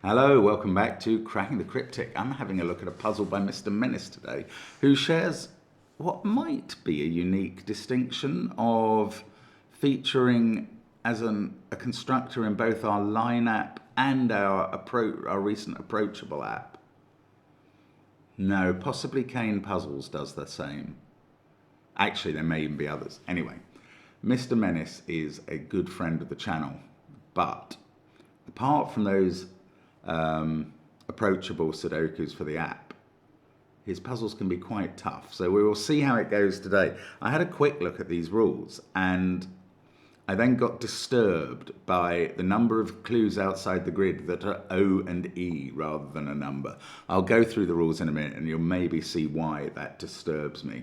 Hello, welcome back to Cracking the Cryptic. I'm having a look at a puzzle by Mr. Menace today, who shares what might be a unique distinction of featuring as a constructor in both our Line app and our recent Approachable app. No, possibly Kane Puzzles does the same. Actually, there may even be others. Anyway, Mr. Menace is a good friend of the channel, but apart from those approachable Sudokus for the app, his puzzles can be quite tough. So we will see how it goes today. I had a quick look at these rules and I then got disturbed by the number of clues outside the grid that are O and E rather than a number. I'll go through the rules in a minute and you'll maybe see why that disturbs me.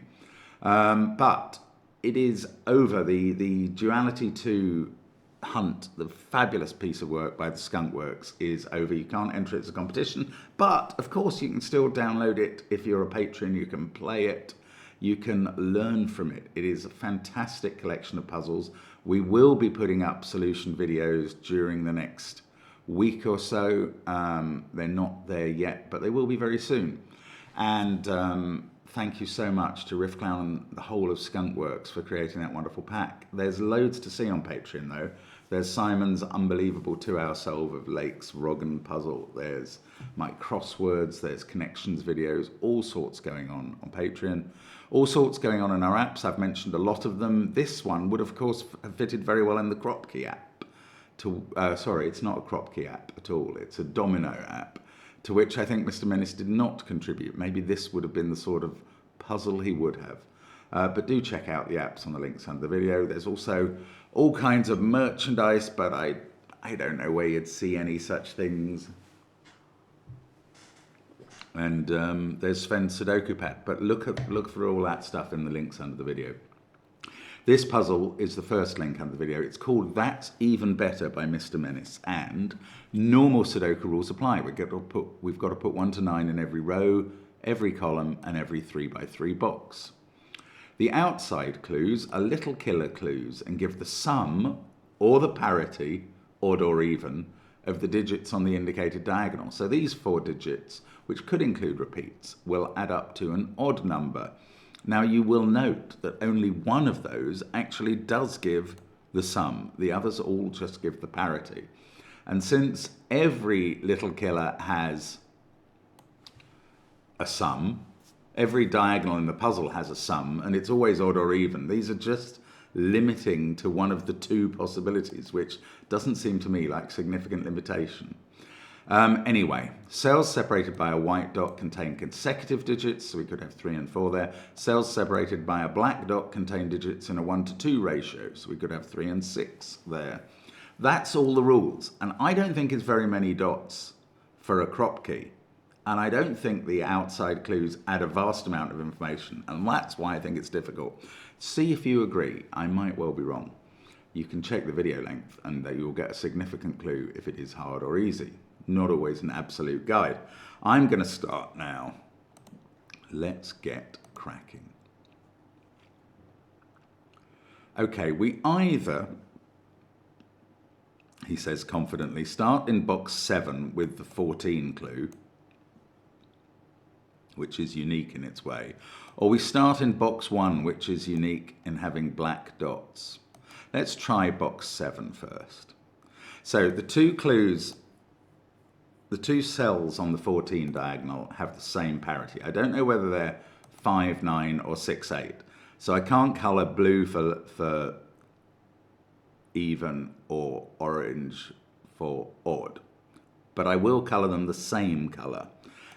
But it is over. The Duality 2 Hunt, the fabulous piece of work by the Skunk Works, is over. You can't enter it as a competition, but of course you can still download it. If you're a patron, you can play it, you can learn from it. It is a fantastic collection of puzzles. We will be putting up solution videos during the next week or so. They're not there yet, but they will be very soon. And thank you so much to Riffclown and the whole of Skunk Works for creating that wonderful pack. There's loads to see on Patreon though. There's Simon's unbelievable 2-hour solve of Lake's Roggen puzzle. There's my crosswords, there's connections videos, all sorts going on Patreon. All sorts going on in our apps. I've mentioned a lot of them. This one would of course have fitted very well in the Cropkey app. Sorry, it's not a Cropkey app at all. It's a domino app, to which I think Mr. Menace did not contribute. Maybe this would have been the sort of puzzle he would have. But do check out the apps on the links under the video. There's also all kinds of merchandise, but I don't know where you'd see any such things. And there's SVEN'S Sudoku Pad, but look for all that stuff in the links under the video. This puzzle is the first link under the video. It's called That's Even Better by Mr. Menace, and normal Sudoku rules apply. We've got to put 1 to 9 in every row, every column, and every 3x3 box. The outside clues are little killer clues and give the sum or the parity, odd or even, of the digits on the indicated diagonal. So these 4 digits, which could include repeats, will add up to an odd number. Now you will note that only one of those actually does give the sum. The others all just give the parity. And since every little killer has a sum, every diagonal in the puzzle has a sum, and it's always odd or even, these are just limiting to one of the 2 possibilities, which doesn't seem to me like significant limitation. Anyway, cells separated by a white dot contain consecutive digits, so we could have 3 and 4 there. Cells separated by a black dot contain digits in a 1 to 2 ratio, so we could have 3 and 6 there. That's all the rules, and I don't think it's very many dots for a Cropkey. And I don't think the outside clues add a vast amount of information, and that's why I think it's difficult. See if you agree. I might well be wrong. You can check the video length and you'll get a significant clue if it is hard or easy. Not always an absolute guide. I'm going to start now. Let's get cracking. Okay, we either, he says confidently, start in box 7 with the 14 clue, which is unique in its way, or we start in box 1, which is unique in having black dots. Let's try box 7 first. So the 2 clues, the 2 cells on the 14 diagonal have the same parity. I don't know whether they're 5, 9 or 6, 8. So I can't colour blue for even or orange for odd, but I will colour them the same colour.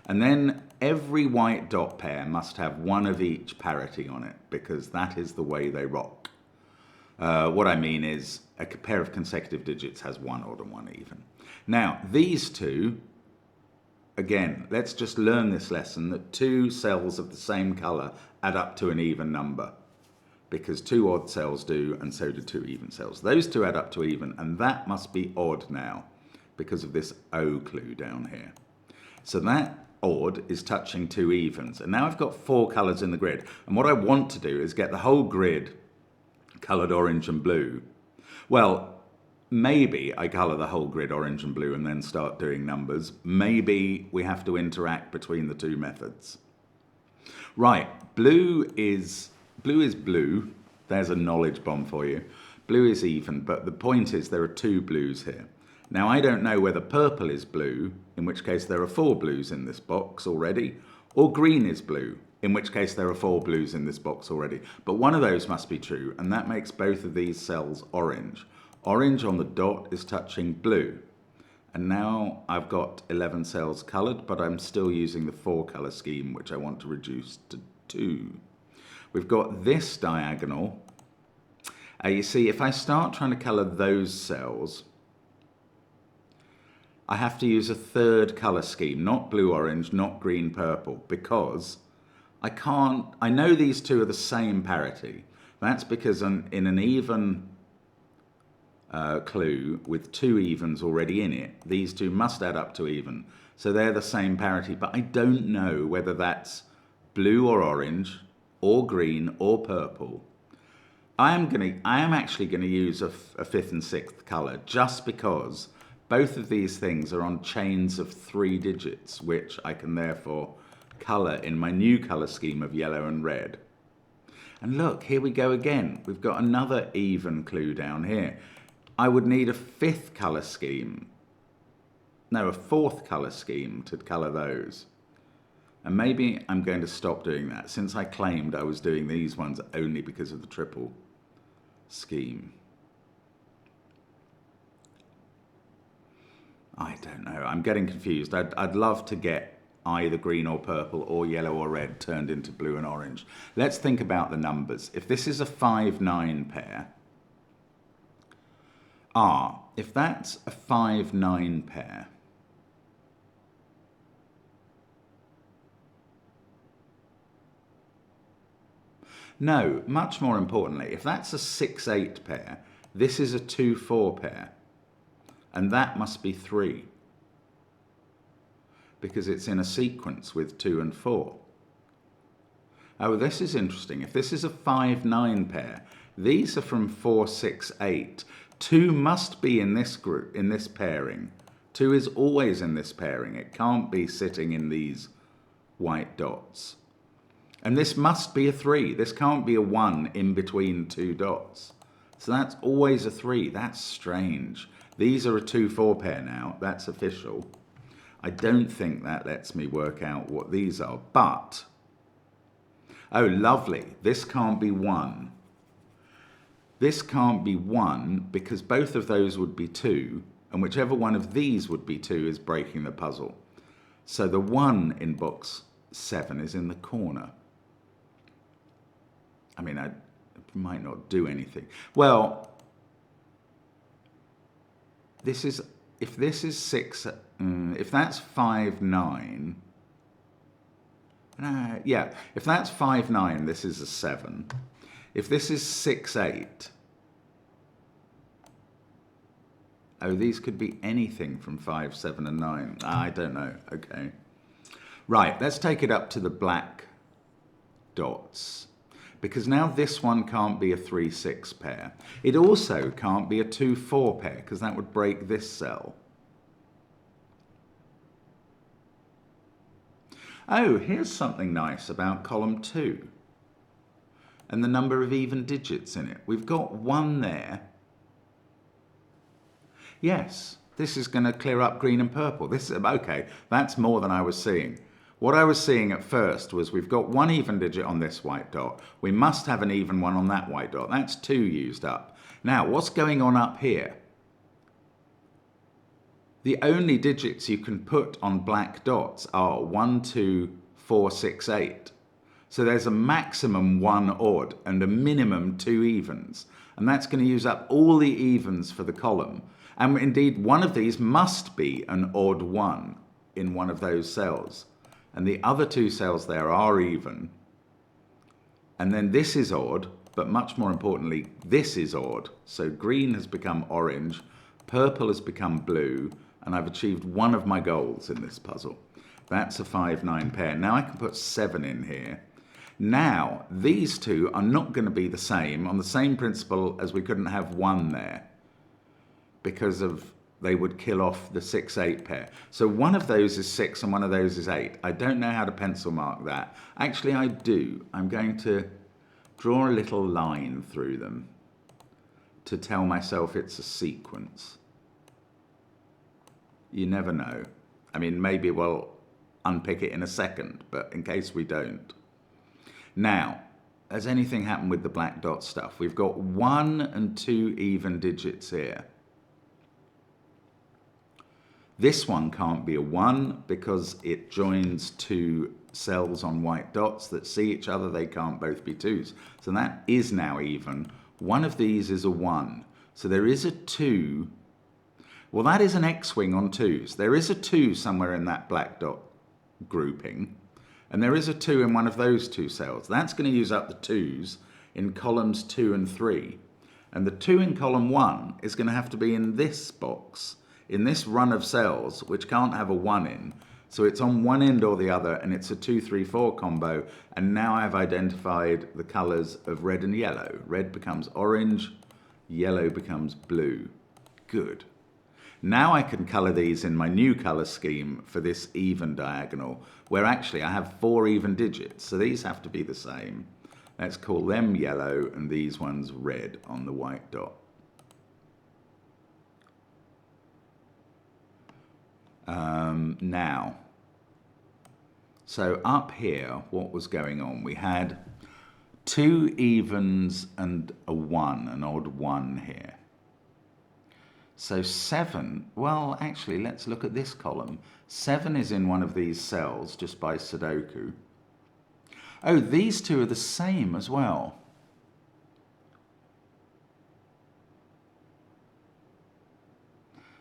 And then every white dot pair must have 1 of each parity on it, because that is the way they rock. What I mean is a pair of consecutive digits has 1 odd and 1 even. Now, these 2, again, let's just learn this lesson that 2 cells of the same colour add up to an even number, because 2 odd cells do, and so do 2 even cells. Those 2 add up to even, and that must be odd now, because of this O clue down here. So that odd is touching 2 evens, and now I've got 4 colours in the grid, and what I want to do is get the whole grid coloured orange and blue. Well, maybe I colour the whole grid orange and blue and then start doing numbers. Maybe we have to interact between the two methods. Right, blue is blue. There's a knowledge bomb for you. Blue is even, but the point is there are two blues here. Now I don't know whether purple is blue, in which case there are 4 blues in this box already, or green is blue, in which case there are 4 blues in this box already. But one of those must be true, and that makes both of these cells orange. Orange on the dot is touching blue. And now I've got 11 cells coloured, but I'm still using the 4 colour scheme, which I want to reduce to 2. We've got this diagonal. You see, if I start trying to colour those cells, I have to use a 3rd colour scheme, not blue-orange, not green-purple, because I know these two are the same parity. That's because in an even clue with 2 evens already in it, these two must add up to even. So they're the same parity, but I don't know whether that's blue or orange, or green or purple. I am actually going to use a 5th and 6th colour, just because both of these things are on chains of 3 digits, which I can therefore colour in my new colour scheme of yellow and red. And look, here we go again. We've got another even clue down here. I would need a 5th colour scheme. No, a 4th colour scheme to colour those. And maybe I'm going to stop doing that, since I claimed I was doing these ones only because of the triple scheme. I don't know. I'm getting confused. I'd love to get either green or purple or yellow or red turned into blue and orange. Let's think about the numbers. If this is a 5-9 pair, if that's a 5-9 pair, no, much more importantly, if that's a 6-8 pair, this is a 2-4 pair, and that must be 3, because it's in a sequence with 2 and 4. Oh, this is interesting. If this is a 5-9 pair, these are from 4, 6, 8. 2 must be in this group, in this pairing. 2 is always in this pairing. It can't be sitting in these white dots. And this must be a 3. This can't be a 1 in between 2 dots. So that's always a 3. That's strange. These are a 2-4 pair now. That's official. I don't think that lets me work out what these are. But, oh, lovely. This can't be 1. This can't be 1 because both of those would be 2. And whichever one of these would be 2 is breaking the puzzle. So the 1 in box 7 is in the corner. I mean, I might not do anything. Well, this is, if this is 6, if that's 5-9, yeah, if that's 5-9, this is a 7. If this is 6-8, oh, these could be anything from 5, 7, and 9. I don't know. Okay. Right, let's take it up to the black dots. Because now this one can't be a 3-6 pair. It also can't be a 2-4 pair, because that would break this cell. Oh, here's something nice about column 2. And the number of even digits in it. We've got 1 there. Yes, this is going to clear up green and purple. This is, okay, that's more than I was seeing. What I was seeing at first was we've got 1 even digit on this white dot. We must have an even one on that white dot. That's 2 used up. Now, what's going on up here? The only digits you can put on black dots are 1, 2, 4, 6, 8. So there's a maximum 1 odd and a minimum 2 evens. And that's going to use up all the evens for the column. And indeed, one of these must be an odd 1 in one of those cells. And the other 2 cells there are even. And then this is odd, but much more importantly, this is odd. So green has become orange, purple has become blue, and I've achieved one of my goals in this puzzle. That's a 5-9 pair. Now I can put 7 in here. Now, these two are not going to be the same on the same principle as we couldn't have 1 there. because of they would kill off the 6-8 pair. So one of those is 6 and one of those is 8. I don't know how to pencil mark that. Actually, I do. I'm going to draw a little line through them to tell myself it's a sequence. You never know. I mean, maybe we'll unpick it in a second, but in case we don't. Now, has anything happened with the black dot stuff? We've got 1 and 2 even digits here. This one can't be a 1 because it joins 2 cells on white dots that see each other. They can't both be 2s. So that is now even. One of these is a 1. So there is a 2. Well, that is an X-wing on 2s. There is a 2 somewhere in that black dot grouping. And there is a 2 in one of those 2 cells. That's going to use up the 2s in columns 2 and 3. And the 2 in column 1 is going to have to be in this box, in this run of cells, which can't have a 1 in. So it's on one end or the other, and it's a 2, 3, 4 combo. And now I've identified the colors of red and yellow. Red becomes orange, yellow becomes blue. Good. Now I can color these in my new color scheme for this even diagonal, where actually I have 4 even digits. So these have to be the same. Let's call them yellow and these ones red on the white dot. Now, so up here, what was going on? We had 2 evens and a 1, an odd 1 here. So 7, well, actually, let's look at this column. 7 is in one of these cells just by Sudoku. Oh, these 2 are the same as well.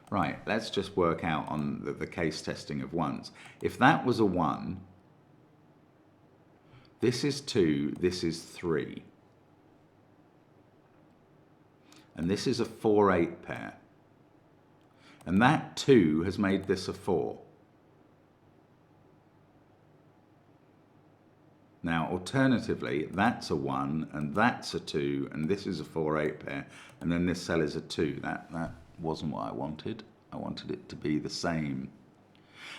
Right, let's just work out on the case testing of 1s. If that was a 1, this is 2, this is 3. And this is a 4-8 pair. And that 2 has made this a 4. Now, alternatively, that's a 1, and that's a 2, and this is a 4-8 pair, and then this cell is a 2. That wasn't what I wanted. I wanted it to be the same.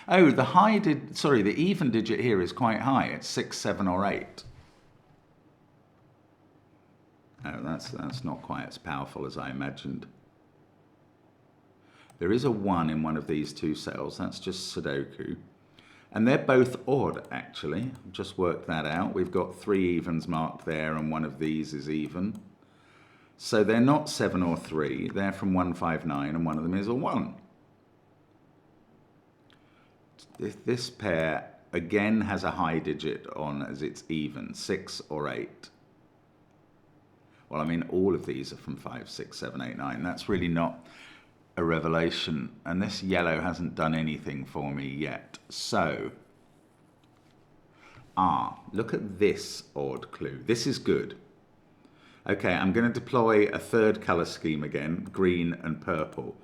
Oh, the even digit here is quite high. It's 6, 7, or 8. Oh, that's not quite as powerful as I imagined. There is a 1 in one of these 2 cells. That's just Sudoku. And they're both odd, actually. Just worked that out. We've got 3 evens marked there, and one of these is even. So they're not 7 or 3. They're from 159, and one of them is a 1. This pair, again, has a high digit on as it's even, 6 or 8. Well, I mean, all of these are from 5, 6, 7, 8, 9. That's really not a revelation. And this yellow hasn't done anything for me yet. So, look at this odd clue. This is good. Okay, I'm going to deploy a third color scheme again, green and purple,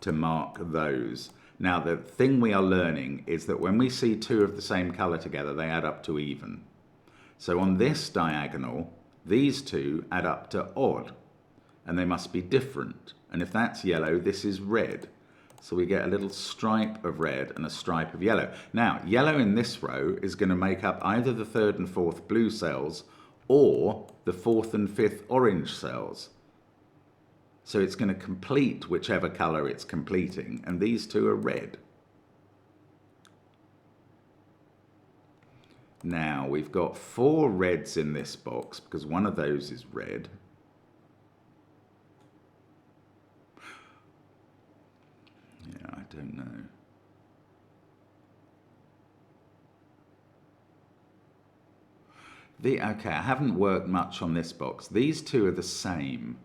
to mark those. Now, the thing we are learning is that when we see 2 of the same color together, they add up to even. So on this diagonal, these 2 add up to odd, and they must be different. And if that's yellow, this is red. So we get a little stripe of red and a stripe of yellow. Now, yellow in this row is going to make up either the 3rd and 4th blue cells or the 4th and 5th orange cells. So it's going to complete whichever color it's completing, and these 2 are red. Now, we've got 4 reds in this box because one of those is red. Yeah, I don't know. Okay, I haven't worked much on this box. These 2 are the same.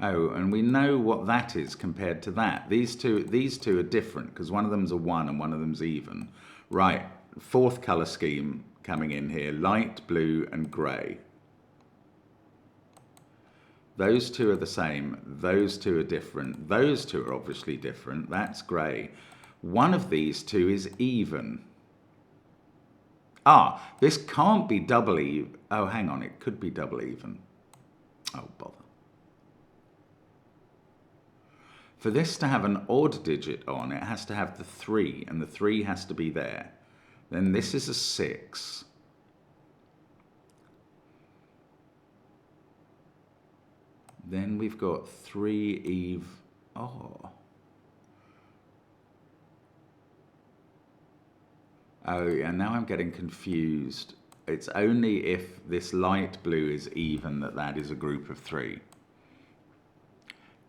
Oh, and we know what that is compared to that. These two are different because one of them's a 1 and one of them's even. Right, 4th color scheme coming in here, light blue and grey. Those 2 are the same, those 2 are different, those 2 are obviously different, that's grey. One of these 2 is even. Ah, this can't be double even. Oh, hang on, it could be double even. Oh, bother. For this to have an odd digit on, it has to have the 3, and the 3 has to be there. Then this is a 6. Then we've got 3 eve. Oh. Oh, yeah, now I'm getting confused. It's only if this light blue is even that is a group of 3.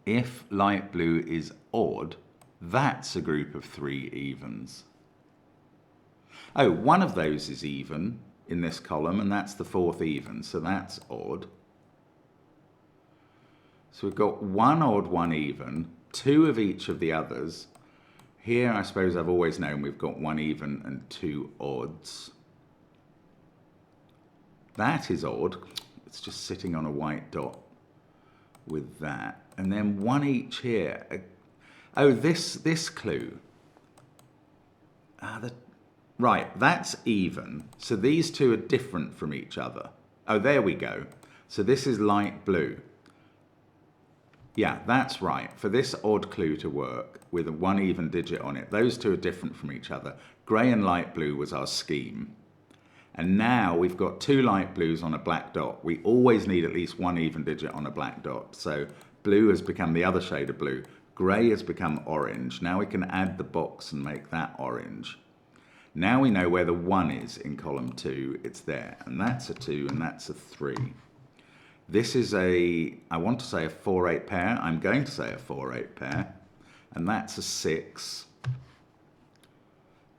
If light blue is odd, that's a group of 3 evens. Oh, one of those is even in this column, and that's the 4th even, so that's odd. So we've got 1 odd, 1 even, 2 of each of the others. Here, I suppose I've always known we've got 1 even and 2 odds. That is odd. It's just sitting on a white dot with that. And then 1 each here. Oh, this clue. Right, that's even. So these two are different from each other. Oh, there we go. So this is light blue. Yeah, that's right. For this odd clue to work with a 1 even digit on it, those two are different from each other. Grey and light blue was our scheme. And now we've got 2 light blues on a black dot. We always need at least 1 even digit on a black dot. So blue has become the other shade of blue. Grey has become orange. Now we can add the box and make that orange. Now we know where the 1 is in column 2. It's there. And that's a 2 and that's a 3. This is I want to say a 4-8 pair. I'm going to say a 4-8 pair. And that's a 6.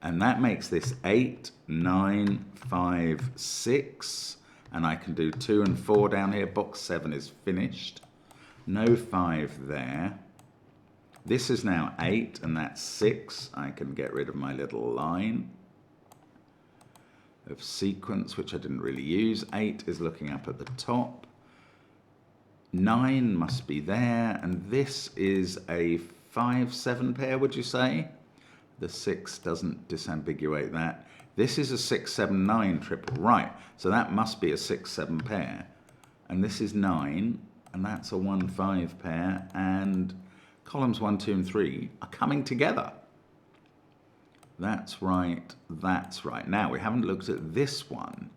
And that makes this 8, 9, 5, 6. And I can do 2 and 4 down here. Box 7 is finished. No 5 there. This is now 8, and that's 6. I can get rid of my little line of sequence, which I didn't really use. 8 is looking up at the top. 9 must be there, and this is a 5-7 pair, would you say? The 6 doesn't disambiguate that. This is a 6-7-9 triple, right? So that must be a 6-7 pair. And this is 9, and that's a 1-5 pair, and columns 1, 2, and 3 are coming together. That's right, that's right. Now, we haven't looked at this one,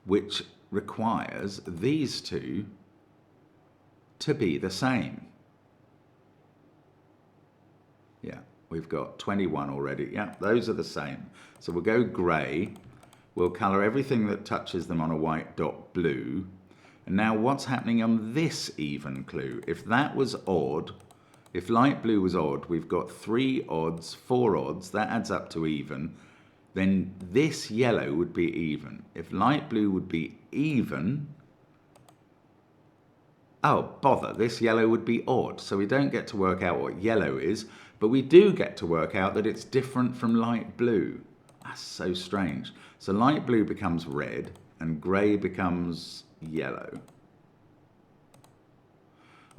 which requires these two to be the same. Yeah, we've got 21 already. Yeah, those are the same. So we'll go grey. We'll colour everything that touches them on a white dot blue. And now what's happening on this even clue? If that was odd, if light blue was odd, we've got 3 odds, 4 odds, that adds up to even. Then this yellow would be even. If light blue would be even, oh, bother, this yellow would be odd. So we don't get to work out what yellow is, but we do get to work out that it's different from light blue. That's so strange. So light blue becomes red and grey becomes yellow.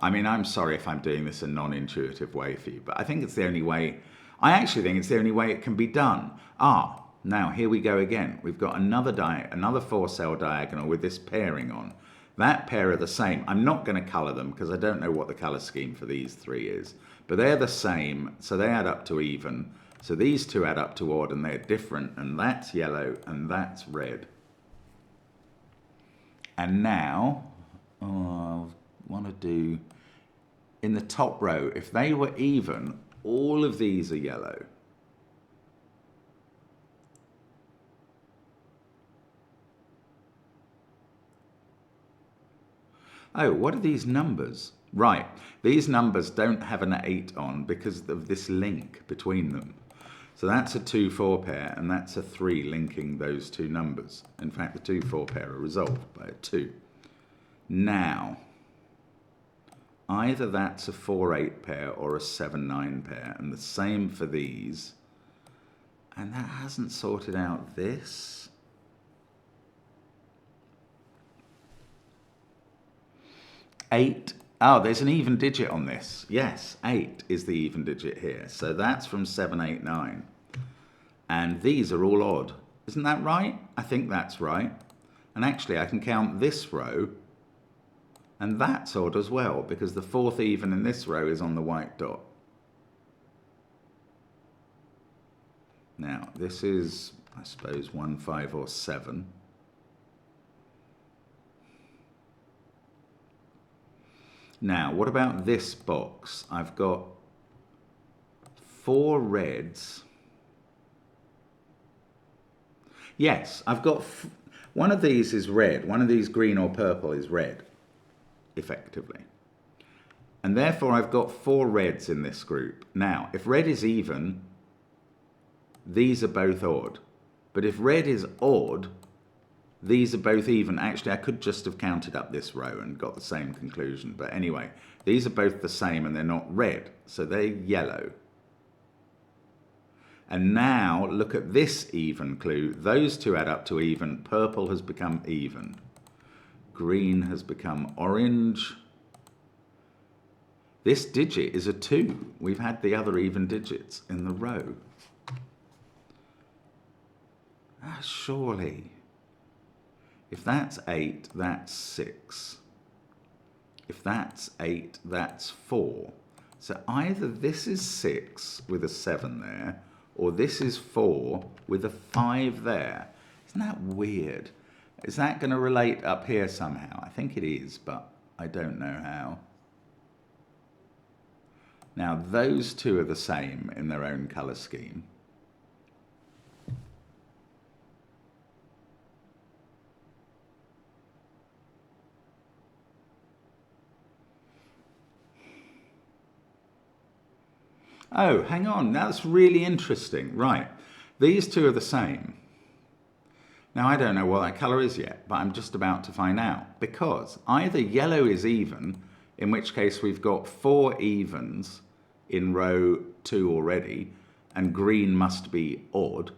I mean, I'm sorry if I'm doing this a non-intuitive way for you, but I think it's the only way, I actually think it's the only way it can be done. Ah, now here we go again. We've got another 4-cell diagonal with this pairing on. That pair are the same. I'm not going to colour them because I don't know what the colour scheme for these 3 is. But they're the same, so they add up to even. So these 2 add up to odd and they're different, and that's yellow and that's red. And now, I want to do, in the top row, if they were even, all of these are yellow. Oh, what are these numbers? Right, these numbers don't have an 8 on because of this link between them. So that's a 2-4 pair and that's a 3 linking those 2 numbers. In fact, the 2-4 pair are resolved by a 2. Now, either that's a 4-8 pair or a 7-9 pair, and the same for these. And that hasn't sorted out this. Eight. Oh, there's an even digit on this. Yes, 8 is the even digit here. So that's from 7, 8, 9. And these are all odd. Isn't that right? I think that's right. And actually I can count this row, and that's odd as well, because the fourth even in this row is on the white dot. Now, this is, I suppose, 1, 5, or 7. Now, what about this box? I've got 4 reds. Yes, I've got, one of these is red, one of these green or purple is red, effectively. And therefore I've got 4 reds in this group. Now, if red is even, these are both odd. But if red is odd, these are both even. Actually, I could just have counted up this row and got the same conclusion. But anyway, these are both the same and they're not red, so they're yellow. And now look at this even clue. Those two add up to even. Purple has become even. Green has become orange. This digit is a 2. We've had the other even digits in the row. Ah, surely. If that's 8, that's 6. If that's 8, that's 4. So either this is 6 with a 7 there, or this is 4 with a 5 there. Isn't that weird? Is that going to relate up here somehow? I think it is, but I don't know how. Now, those two are the same in their own colour scheme. Oh, hang on, that's really interesting. Right, these two are the same. Now, I don't know what that colour is yet, but I'm just about to find out. Because either yellow is even, in which case we've got 4 evens in row 2 already, and green must be odd.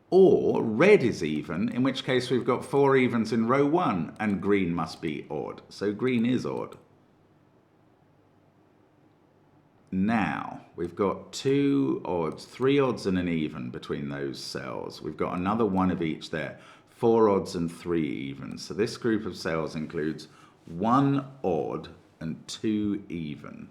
Or red is even, in which case we've got 4 evens in row 1, and green must be odd. So green is odd. Now, we've got 2 odds, 3 odds and an even between those cells. We've got another 1 of each there, 4 odds and 3 evens. So this group of cells includes 1 odd and 2 even.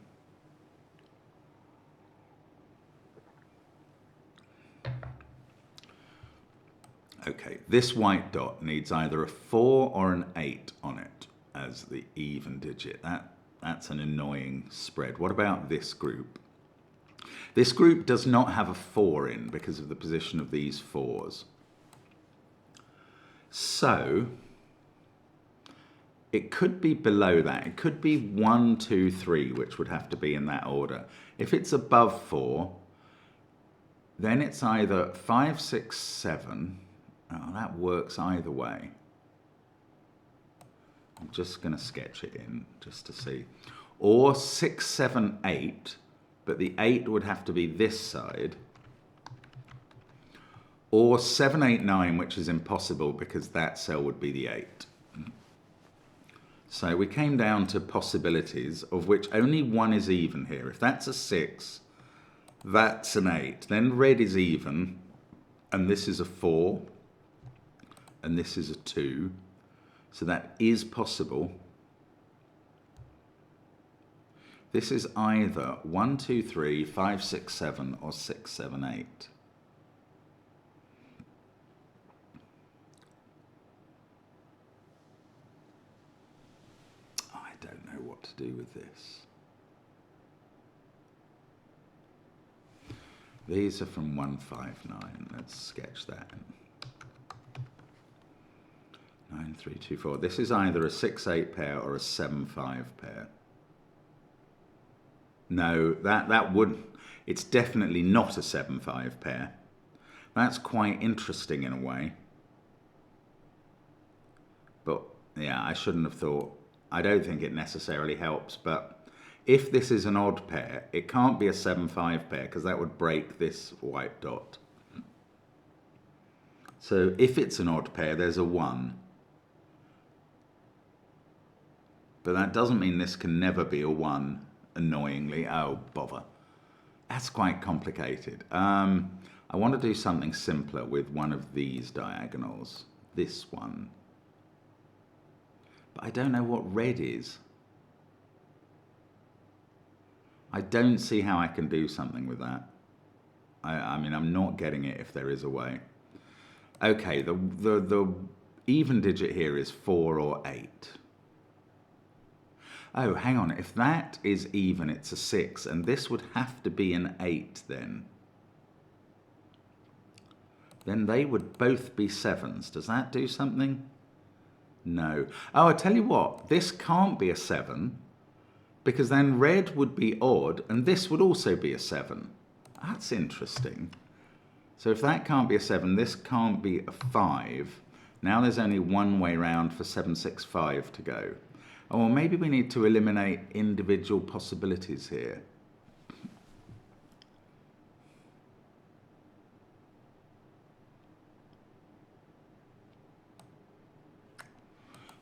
Okay, this white dot needs either a 4 or an 8 on it as the even digit. That's an annoying spread. What about this group? This group does not have a 4 in because of the position of these 4s. So it could be below that. It could be 1, 2, 3, which would have to be in that order. If it's above 4, then it's either 5, 6, 7. Oh, that works either way. I'm just going to sketch it in just to see. Or 6, 7, 8, but the 8 would have to be this side. Or 7, 8, 9, which is impossible because that cell would be the 8. So we came down to possibilities of which only one is even here. If that's a 6, that's an 8. Then red is even, and this is a 4, and this is a 2. So that is possible. This is either 1, 2, 3, 5, 6, 7, or 6, 7, 8. I don't know what to do with this. These are from 159. Let's sketch that. 9, 3, 2, 4. This is either a 6, 8 pair or a 7, 5 pair. No, that wouldn't. It's definitely not a 7, 5 pair. That's quite interesting in a way. But yeah, I shouldn't have thought. I don't think it necessarily helps, but if this is an odd pair, it can't be a 7, 5 pair because that would break this white dot. So if it's an odd pair, there's a 1. But that doesn't mean this can never be a 1, annoyingly. Oh, bother. That's quite complicated. I want to do something simpler with one of these diagonals. This one. But I don't know what red is. I don't see how I can do something with that. I mean, I'm not getting it if there is a way. Okay, the even digit here is 4 or 8. Oh, hang on. If that is even, it's a 6, and this would have to be an 8 then. Then they would both be 7s. Does that do something? No. Oh, I tell you what, this can't be a 7, because then red would be odd, and this would also be a 7. That's interesting. So if that can't be a 7, this can't be a 5. Now there's only one way round for 7, 6, 5 to go. Oh, well, maybe we need to eliminate individual possibilities here.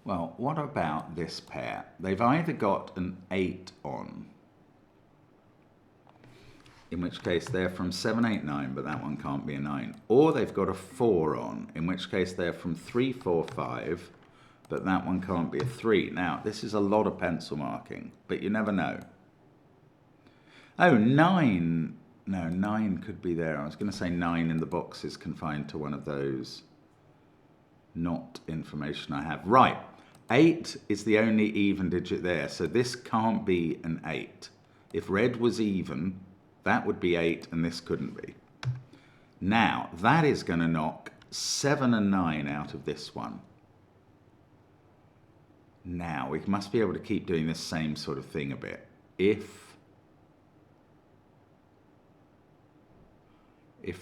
Well, what about this pair? They've either got an 8 on, in which case they're from 7, 8, 9, but that one can't be a 9. Or they've got a 4 on, in which case they're from 3, 4, 5, but that one can't be a 3. Now, this is a lot of pencil marking, but you never know. Oh, 9. No, 9 could be there. I was going to say 9 in the box is confined to one of those. Not information I have. Right. 8 is the only even digit there, so this can't be an 8. If red was even, that would be 8, and this couldn't be. Now, that is going to knock 7 and 9 out of this one. Now, we must be able to keep doing this same sort of thing a bit. If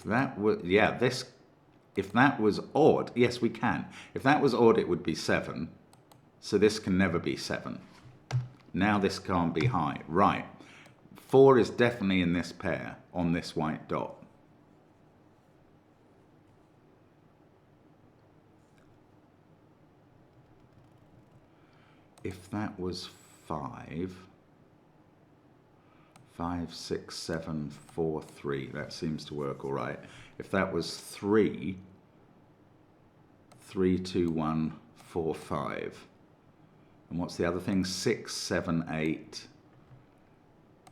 that was, yeah, this, if that was odd, yes, we can. If that was odd, it would be 7. So this can never be 7. Now this can't be high. Right. 4 is definitely in this pair on this white dot. If that was 5, 5, 6, 7, 4, 3, that seems to work all right. If that was 3, 3, 2, 1, 4, 5. And what's the other thing? 6, 7, 8,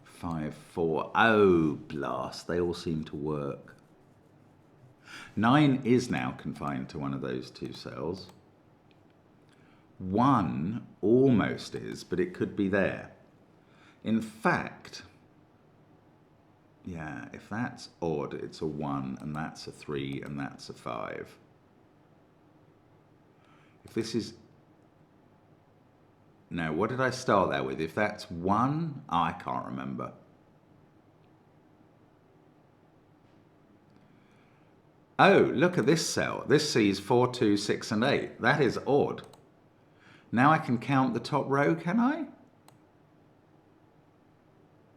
5, 4. Oh, blast. They all seem to work. 9 is now confined to one of those two cells. 1 almost is, but it could be there. In fact, yeah, if that's odd, it's a 1, and that's a 3, and that's a 5. If this is... No, what did I start there with? If that's 1, oh, I can't remember. Oh, look at this cell. This sees 4, 2, 6, and 8. That is odd. Now I can count the top row, can I?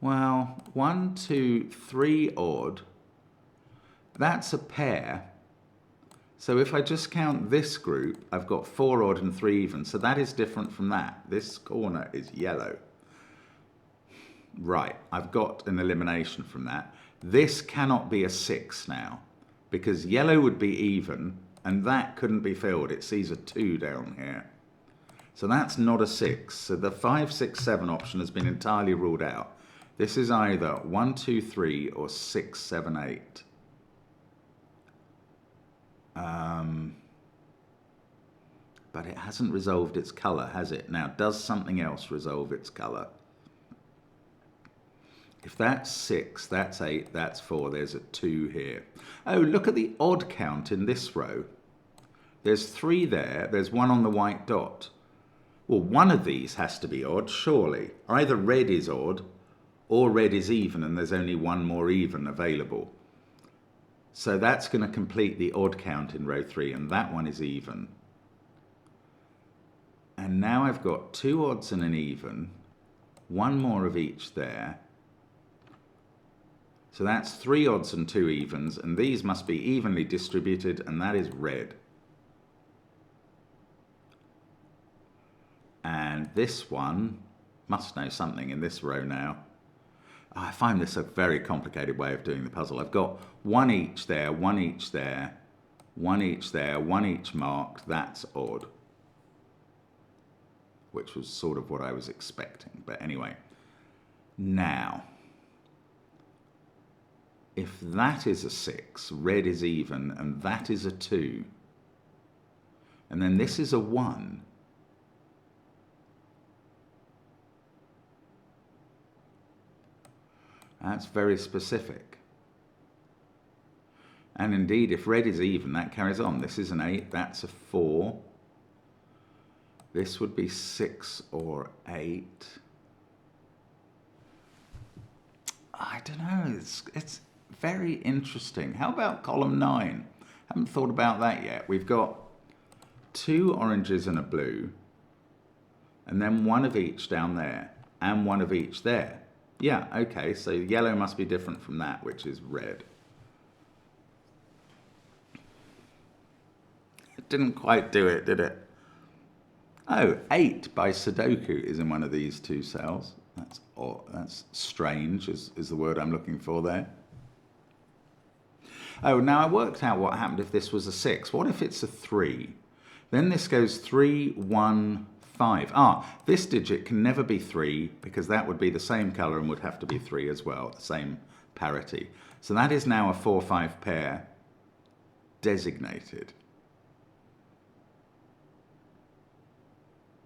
Well, 1, 2, 3 odd. That's a pair. So if I just count this group, I've got 4 odd and 3 even. So that is different from that. This corner is yellow. Right, I've got an elimination from that. This cannot be a 6 now, because yellow would be even, and that couldn't be filled. It sees a 2 down here. So that's not a 6. So the 5, 6, 7 option has been entirely ruled out. This is either 1, 2, 3 or 6, 7, 8. But it hasn't resolved its colour, has it? Now, does something else resolve its colour? If that's 6, that's 8, that's 4, there's a 2 here. Oh, look at the odd count in this row. There's 3 there, there's 1 on the white dot. Well, one of these has to be odd, surely. Either red is odd, or red is even, and there's only one more even available. So that's going to complete the odd count in row 3, and that one is even. And now I've got 2 odds and an even, 1 more of each there. So that's 3 odds and 2 evens, and these must be evenly distributed, and that is red. And this one must know something in this row now. I find this a very complicated way of doing the puzzle. I've got one each there, one each there, one each there, one each marked. That's odd. Which was sort of what I was expecting. But anyway, now, if that is a 6, red is even, and that is a 2, and then this is a 1, that's very specific. And indeed, if red is even, that carries on. This is an 8, that's a 4. This would be 6 or 8. I don't know, it's very interesting. How about column 9? Haven't thought about that yet. We've got 2 oranges and a blue, and then one of each down there, and one of each there. Yeah, okay, so yellow must be different from that, which is red. It didn't quite do it, did it? Oh, 8 by Sudoku is in one of these 2 cells. That's odd. That's strange, is the word I'm looking for there. Oh, now I worked out what happened if this was a 6. What if it's a 3? Then this goes 3, 1, 5. Ah, this digit can never be 3 because that would be the same colour and would have to be 3 as well, the same parity. So that is now a 4-5 pair designated.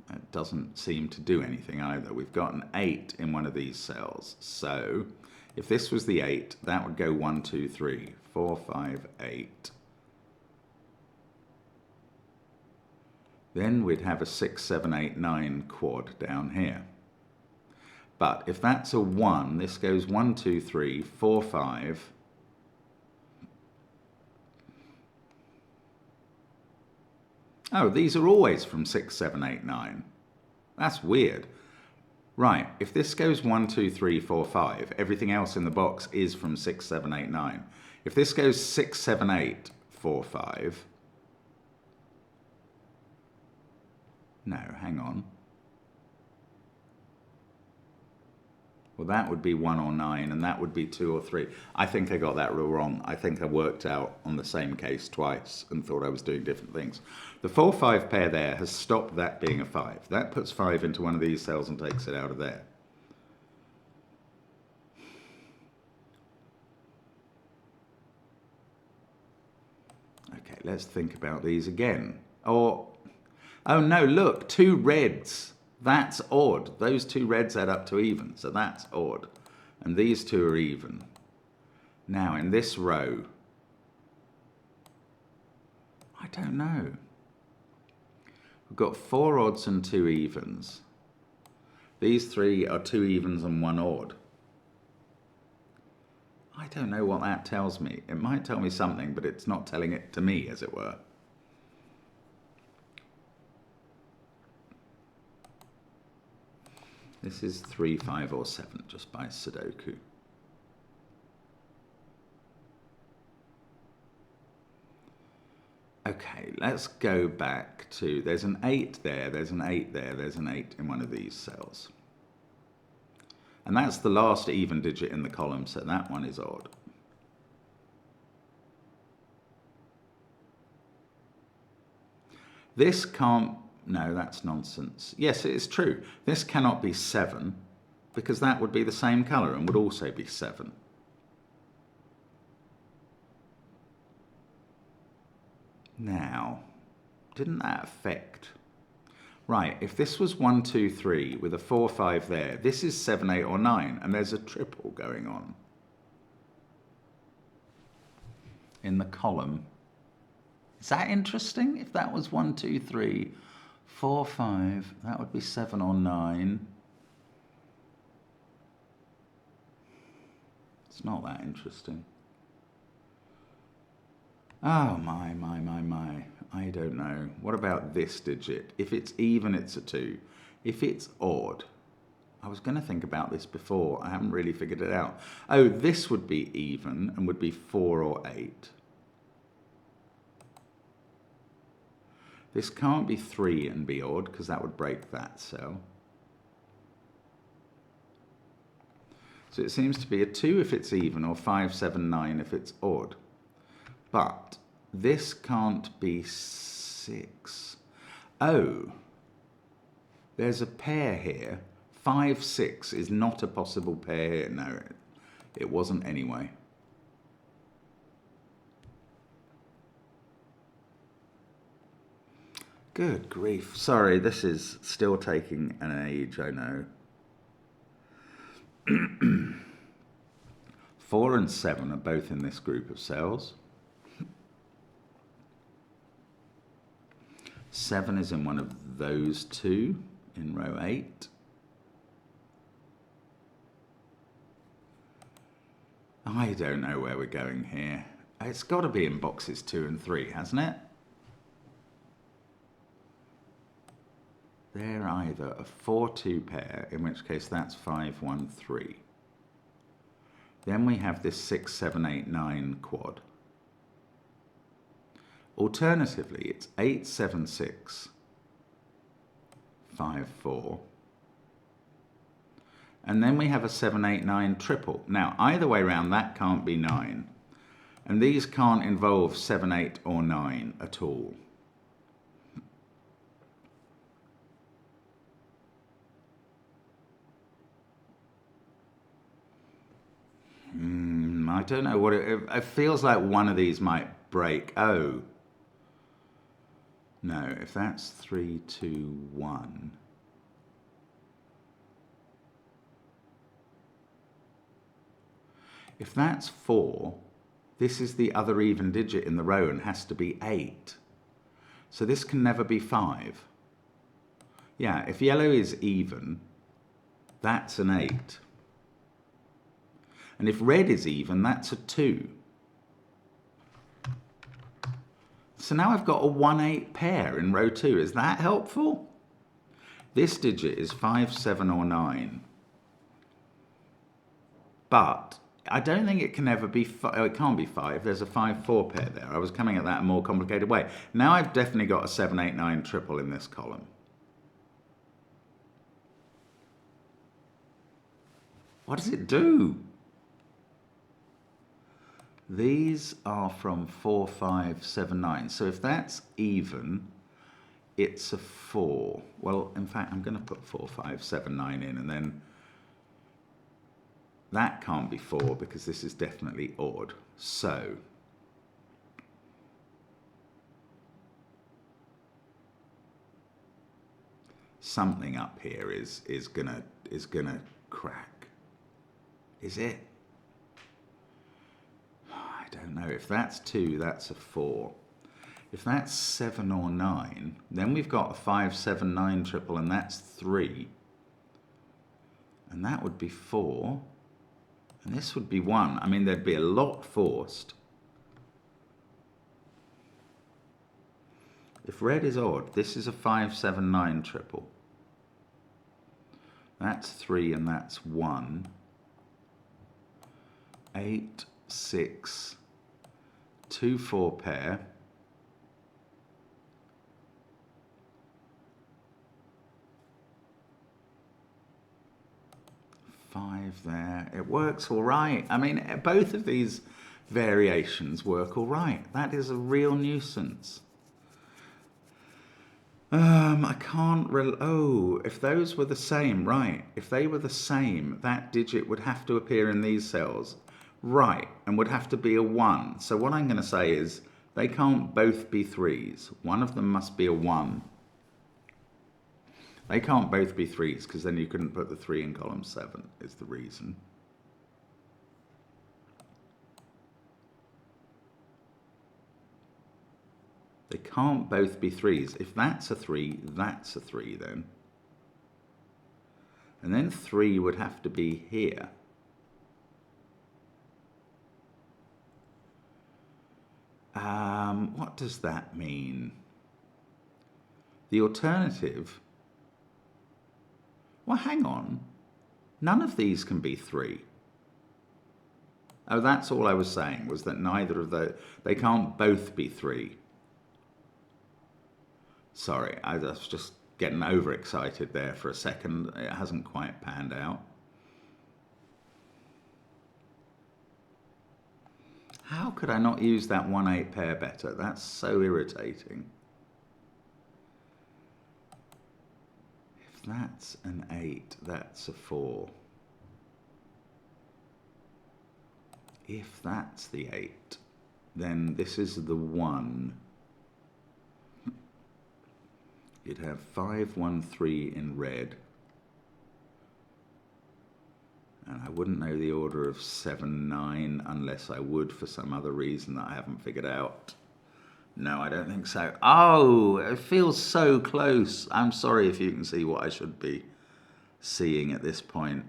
That doesn't seem to do anything either. We've got an 8 in one of these cells. So if this was the 8, that would go 1, 2, 3, 4, 5, 8. Then we'd have a 6, 7, 8, 9 quad down here. But if that's a 1, this goes 1, 2, 3, 4, 5. Oh, these are always from 6, 7, 8, 9. That's weird. Right, if this goes 1, 2, 3, 4, 5, everything else in the box is from 6, 7, 8, 9. If this goes 6, 7, 8, 4, 5... No, hang on. Well, that would be 1 or 9, and that would be 2 or 3. I think I got that real wrong. I think I worked out on the same case twice and thought I was doing different things. The 4-5 pair there has stopped that being a 5. That puts 5 into one of these cells and takes it out of there. Okay, let's think about these again. Or, oh no, look, 2 reds. That's odd. Those 2 reds add up to even, so that's odd. And these 2 are even. Now, in this row, I don't know. We've got 4 odds and 2 evens. These 3 are 2 evens and 1 odd. I don't know what that tells me. It might tell me something, but it's not telling it to me, as it were. This is 3, 5, or 7, just by Sudoku. Okay, let's go back to, there's an 8 there, there's an 8 there, there's an 8 in one of these cells. And that's the last even digit in the column, so that one is odd. This can't, no, that's nonsense. Yes, it is true. This cannot be 7, because that would be the same colour and would also be 7. Now, didn't that affect? Right, if this was 1, 2, 3 with a 4, 5 there, this is 7, 8 or 9, and there's a triple going on in the column. Is that interesting? If that was 1, 2, 3, 4, 5, that would be 7 or 9. It's not that interesting. Oh, my. I don't know. What about this digit? If it's even, it's a 2. If it's odd, I was going to think about this before. I haven't really figured it out. Oh, this would be even and would be 4 or 8. This can't be 3 and be odd, because that would break that cell. So it seems to be a 2 if it's even, or 5, 7, 9 if it's odd. But this can't be 6. Oh, there's a pair here. 5, 6 is not a possible pair here. No, it wasn't anyway. Good grief. Sorry, this is still taking an age, I know. 4 and 7 are both in this group of cells. 7 is in one of those two in row 8. I don't know where we're going here. It's got to be in boxes 2 and 3, hasn't it? They're either a 4-2 pair, in which case that's 5, 1, 3. Then we have this 6, 7, 8, 9 quad. Alternatively, it's 8, 7, 6, 5, 4. And then we have a 7, 8, 9 triple. Now, either way round, that can't be 9. And these can't involve 7, 8, or 9 at all. I don't know what it feels like. One of these might break. Oh. No, if that's 3, 2, 1. If that's 4, this is the other even digit in the row and has to be 8. So this can never be 5. Yeah, if yellow is even, that's an 8. And if red is even, that's a 2. So now I've got a 1-8 pair in row 2. Is that helpful? This digit is 5, 7, or 9. But I don't think it can ever be, it can't be 5. There's a 5, 4 pair there. I was coming at that a more complicated way. Now I've definitely got a 7, 8, 9 triple in this column. What does it do? These are from 4, 5, 7, 9. So if that's even, it's a 4. Well, in fact, I'm going to put 4, 5, 7, 9 in, and then that can't be 4 because this is definitely odd. So something up here is gonna crack. Is it? I don't know. If that's 2, that's a 4. If that's 7 or 9, then we've got a 5, 7, 9 triple, and that's 3. And that would be 4. And this would be 1. I mean, there'd be a lot forced. If red is odd, this is a 5, 7, 9 triple. That's 3 and that's 1. 8, 6, 2, 4 pair. There. It works all right. I mean, both of these variations work all right. That is a real nuisance. I can't oh, if those were the same, right. If they were the same, that digit would have to appear in these cells, right, and would have to be a 1. So what I'm going to say is they can't both be 3s. One of them must be a 1. They can't both be 3s because then you couldn't put the 3 in column 7 is the reason. They can't both be 3s. If that's a 3, that's a 3 then. And then 3 would have to be here. What does that mean? The alternative... Well, hang on. None of these can be 3. Oh, that's all I was saying, was that neither of they can't both be 3. Sorry, I was just getting overexcited there for a second. It hasn't quite panned out. could I not use that 1-8 pair better? That's so irritating. If that's an 8, that's a 4. If that's the 8, then this is the 1. You'd have 5, 1, 3 in red. And I wouldn't know the order of 7, 9 unless I would for some other reason that I haven't figured out. No, I don't think so. Oh, it feels so close. I'm sorry if you can see what I should be seeing at this point.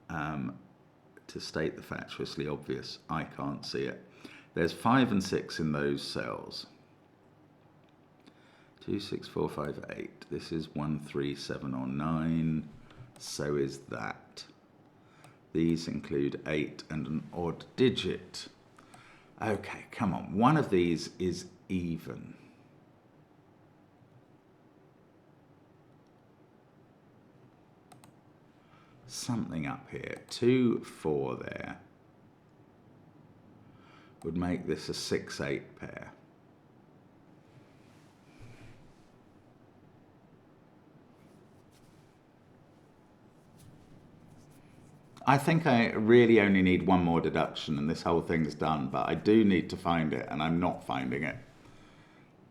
To state the fatuously obvious, I can't see it. There's 5 and 6 in those cells. 2, 6, 4, 5, 8. This is 1, 3, 7, or 9. So is that. These include 8 and an odd digit. Okay, come on. One of these is even. Something up here. 2, 4 there would make this a 6, 8 pair. I think I really only need one more deduction and this whole thing's done, but I do need to find it and I'm not finding it.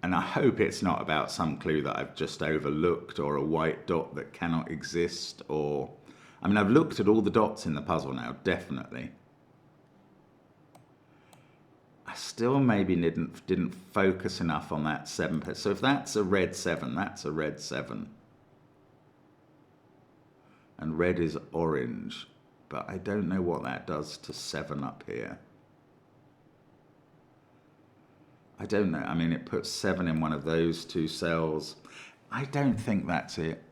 And I hope it's not about some clue that I've just overlooked or a white dot that cannot exist or... I mean, I've looked at all the dots in the puzzle now, definitely. I still maybe didn't focus enough on that 7 pair. So if that's a red 7, that's a red 7. And red is orange. But I don't know what that does to 7 up here. I don't know. I mean, it puts 7 in one of those 2 cells. I don't think that's it.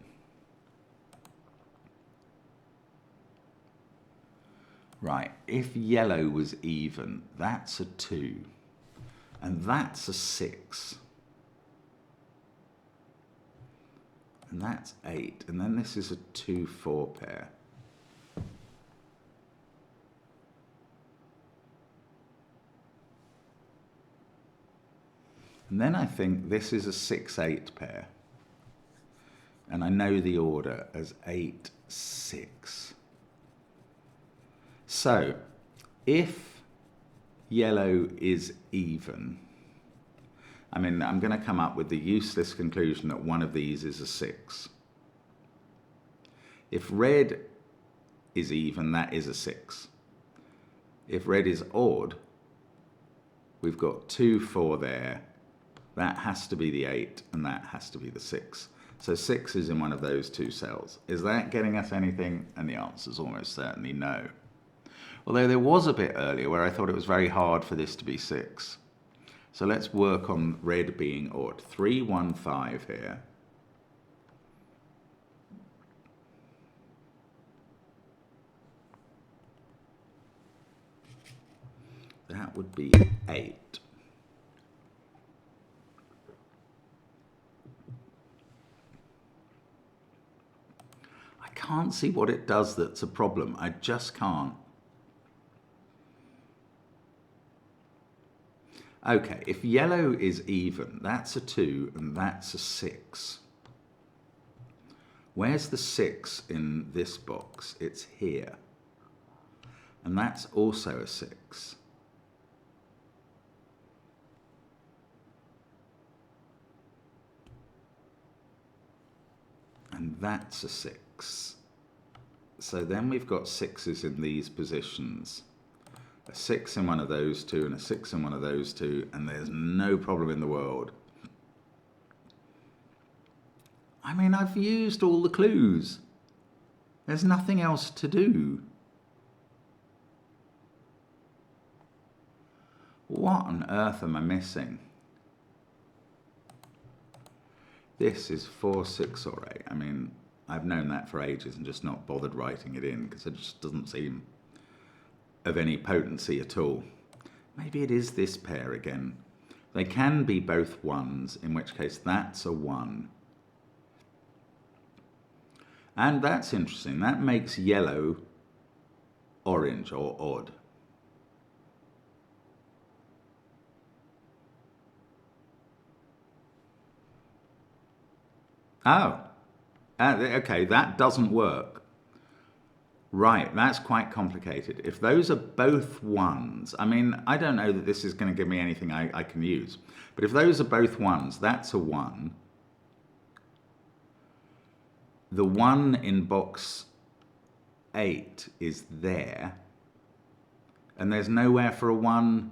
Right, if yellow was even, that's a 2. And that's a 6. And that's 8. And then this is a 2, 4 pair. And then I think this is a 6, 8 pair. And I know the order as 8, 6. So, if yellow is even, I mean, I'm going to come up with the useless conclusion that one of these is a 6. If red is even, that is a 6. If red is odd, we've got 2, 4 there. That has to be the 8, and that has to be the 6. So 6 is in one of those 2 cells. Is that getting us anything? And the answer is almost certainly no. Although there was a bit earlier where I thought it was very hard for this to be 6. So let's work on red being odd. 3, 1, 5 here. That would be 8. I can't see what it does that's a problem. I just can't. Okay, if yellow is even, that's a 2 and that's a 6. Where's the 6 in this box? It's here. And that's also a 6. And that's a 6. So then we've got 6s in these positions. A 6 in one of those 2 and a 6 in one of those 2, and there's no problem in the world. I mean, I've used all the clues. There's nothing else to do. What on earth am I missing? This is 4, 6, or 8. I mean, I've known that for ages and just not bothered writing it in because it just doesn't seem of any potency at all. Maybe it is this pair again. They can be both 1s, in which case that's a 1. And that's interesting. That makes yellow orange or odd. Oh, okay, that doesn't work. Right, that's quite complicated. If those are both ones, I mean, I don't know that this is going to give me anything I can use. But if those are both ones, that's a 1. The 1 in box 8 is there. And there's nowhere for a 1.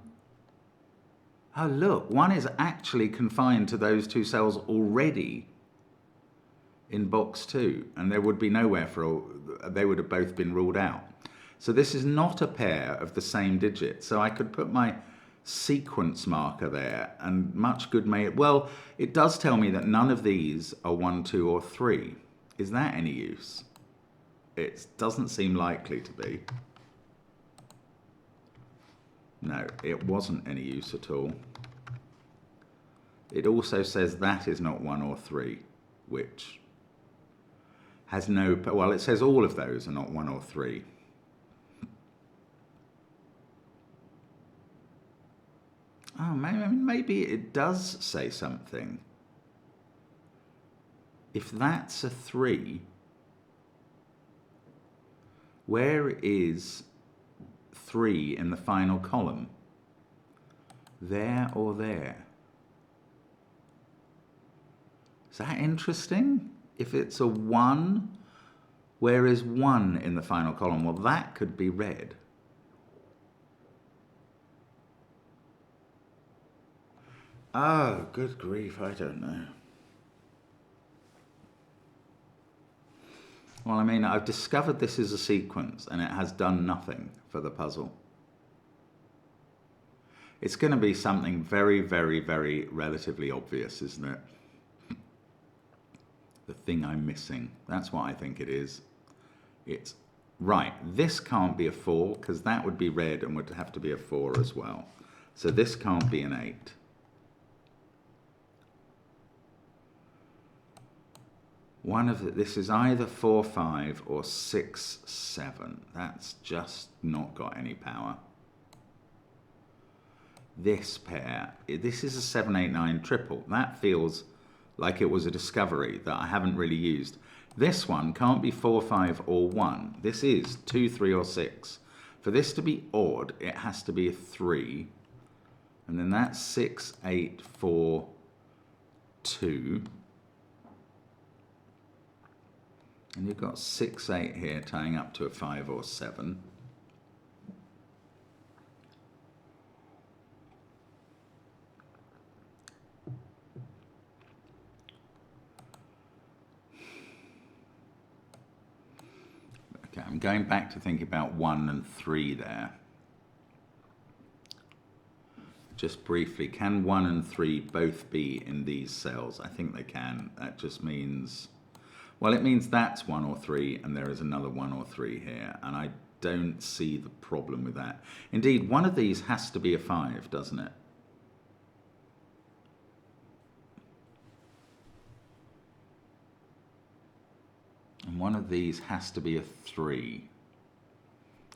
Oh, look, 1 is actually confined to those 2 cells already in box 2. And there would be nowhere for they would have both been ruled out. So this is not a pair of the same digit. So I could put my sequence marker there, and much good may it. Well, it does tell me that none of these are 1, 2, or 3. Is that any use? It doesn't seem likely to be. No, it wasn't any use at all. It also says that is not 1 or 3, which has no, well, it says all of those are not 1 or 3. Oh, maybe it does say something. If that's a 3, where is 3 in the final column? There or there? Is that interesting? If it's a 1, where is 1 in the final column? Well, that could be red. Oh, good grief, I don't know. Well, I mean, I've discovered this is a sequence and it has done nothing for the puzzle. It's going to be something very, very, very relatively obvious, isn't it? The thing I'm missing. That's what I think it is. It's, right, this can't be a 4 because that would be red and would have to be a 4 as well. So this can't be an 8. One of this is either 4, 5 or 6, 7. That's just not got any power. This pair, this is a 7, 8, 9 triple. That feels like it was a discovery that I haven't really used. This one can't be 4, 5 or 1. This is 2, 3 or 6. For this to be odd, it has to be a 3. And then that's 6, 8, 4, 2. And you've got 6, 8 here tying up to a 5 or 7. Okay, I'm going back to think about 1 and 3 there. Just briefly, can 1 and 3 both be in these cells? I think they can. That just means... well, it means that's 1 or 3, and there is another 1 or 3 here, and I don't see the problem with that. Indeed, one of these has to be a 5, doesn't it? And one of these has to be a 3.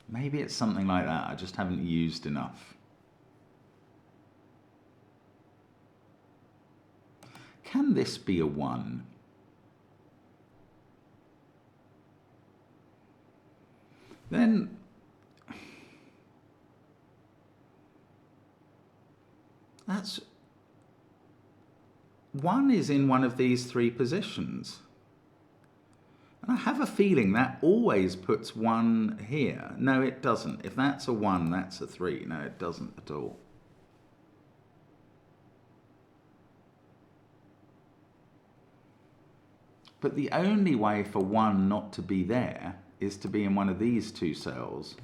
Maybe it's something like that. I just haven't used enough. Can this be a 1? Then that's 1 is in one of these 3 positions. And I have a feeling that always puts 1 here. No, it doesn't. If that's a 1, that's a 3. No, it doesn't at all. But the only way for 1 not to be there is to be in one of these 2 cells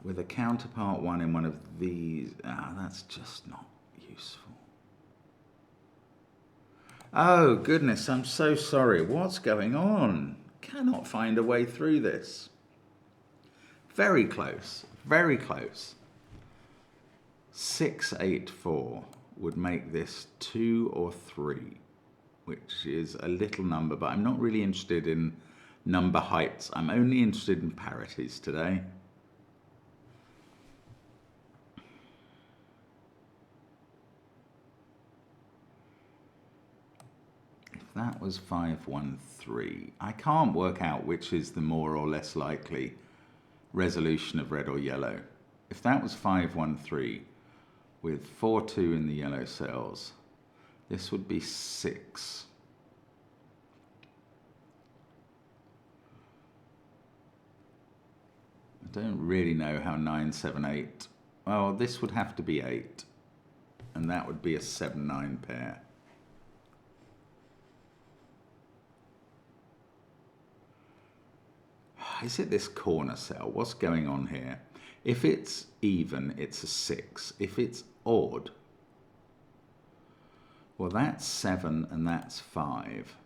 with a counterpart 1 in one of these. Ah, that's just not useful. Oh, goodness, I'm so sorry. What's going on? Cannot find a way through this. Very close, very close. 6, 8, 4 would make this 2 or 3, which is a little number, but I'm not really interested in number heights. I'm only interested in parities today. If If that was 513, I can't work out which is the more or less likely resolution of red or yellow. If that was 513 with 42 in the yellow cells, this would be 6. I don't really know how 978. Well, this would have to be 8, and that would be a 7-9 pair. Is it this corner cell? What's going on here? If it's even, it's a 6. If it's odd, well, that's 7 and that's 5.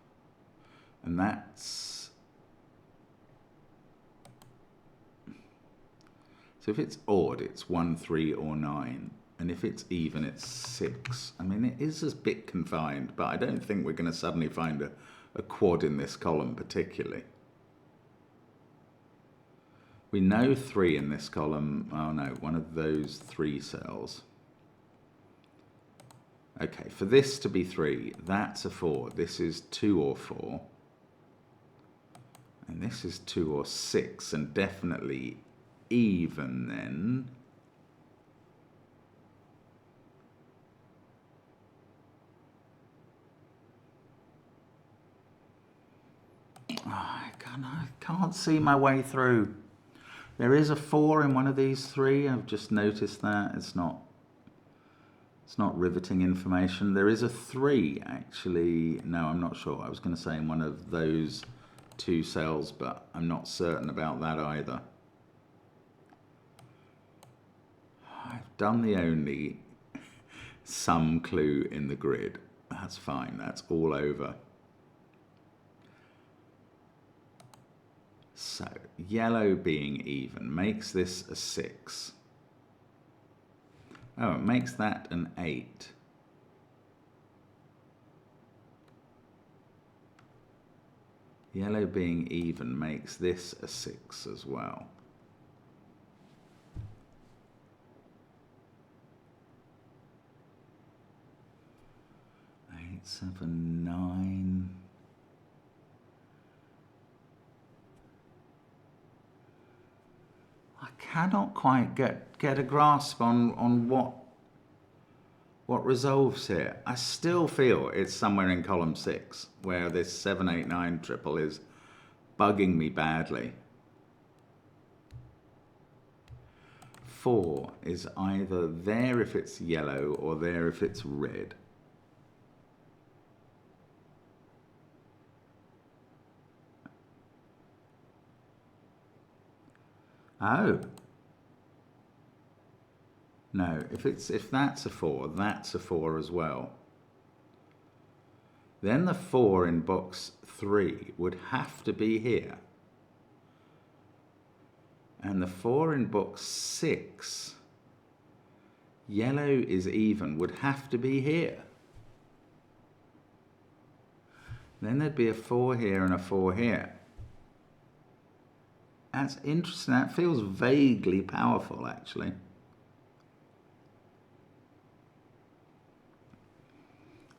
And that's... So if it's odd, it's 1, 3, or 9. And if it's even, it's 6. I mean, it is a bit confined, but I don't think we're going to suddenly find a quad in this column particularly. We know 3 in this column. Oh no, one of those 3 cells. Okay, for this to be 3, that's a 4. This is 2 or 4. And this is 2 or 6, and definitely even then. Oh, I can't see my way through. There is a 4 in one of these 3. I've just noticed that. It's not riveting information. There is a 3, actually. No, I'm not sure. I was going to say in one of those 2 cells, but I'm not certain about that either. I've done the only sum clue in the grid. That's fine. That's all over. So, yellow being even makes this a 6. Oh, it makes that an 8. Yellow being even makes this a 6 as well. Eight, 7, 9. I cannot quite get a grasp on what resolves here. I still feel it's somewhere in column 6 where this 7, 8, 9 triple is bugging me badly. 4 is either there if it's yellow or there if it's red. Oh. No, if that's a 4, that's a 4 as well. Then the 4 in box 3 would have to be here. And the 4 in box 6, yellow is even, would have to be here. Then there'd be a 4 here and a 4 here. That's interesting. That feels vaguely powerful, actually.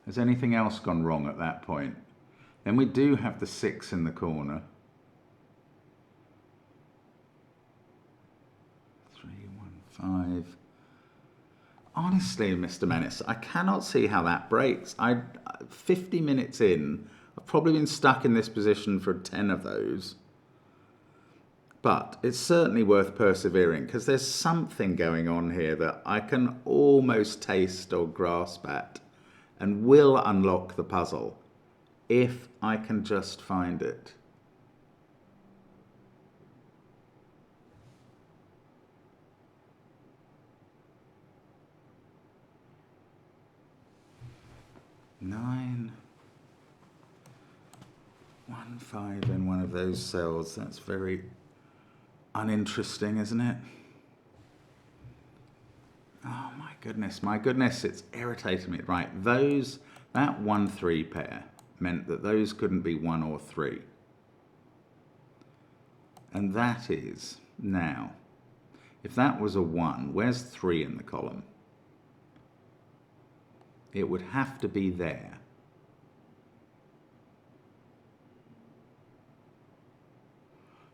Has anything else gone wrong at that point? Then we do have the 6 in the corner. 3, 1, 5. Honestly, Mr. Menace, I cannot see how that breaks. 50 minutes in, I've probably been stuck in this position for 10 of those. But it's certainly worth persevering because there's something going on here that I can almost taste or grasp at and will unlock the puzzle if I can just find it. Nine. 1, 5 in one of those cells. That's very uninteresting, isn't it? Oh my goodness, it's irritating me. Right, that 1, 3 pair meant that those couldn't be 1 or 3. And that is, now, if that was a 1, where's 3 in the column? It would have to be there.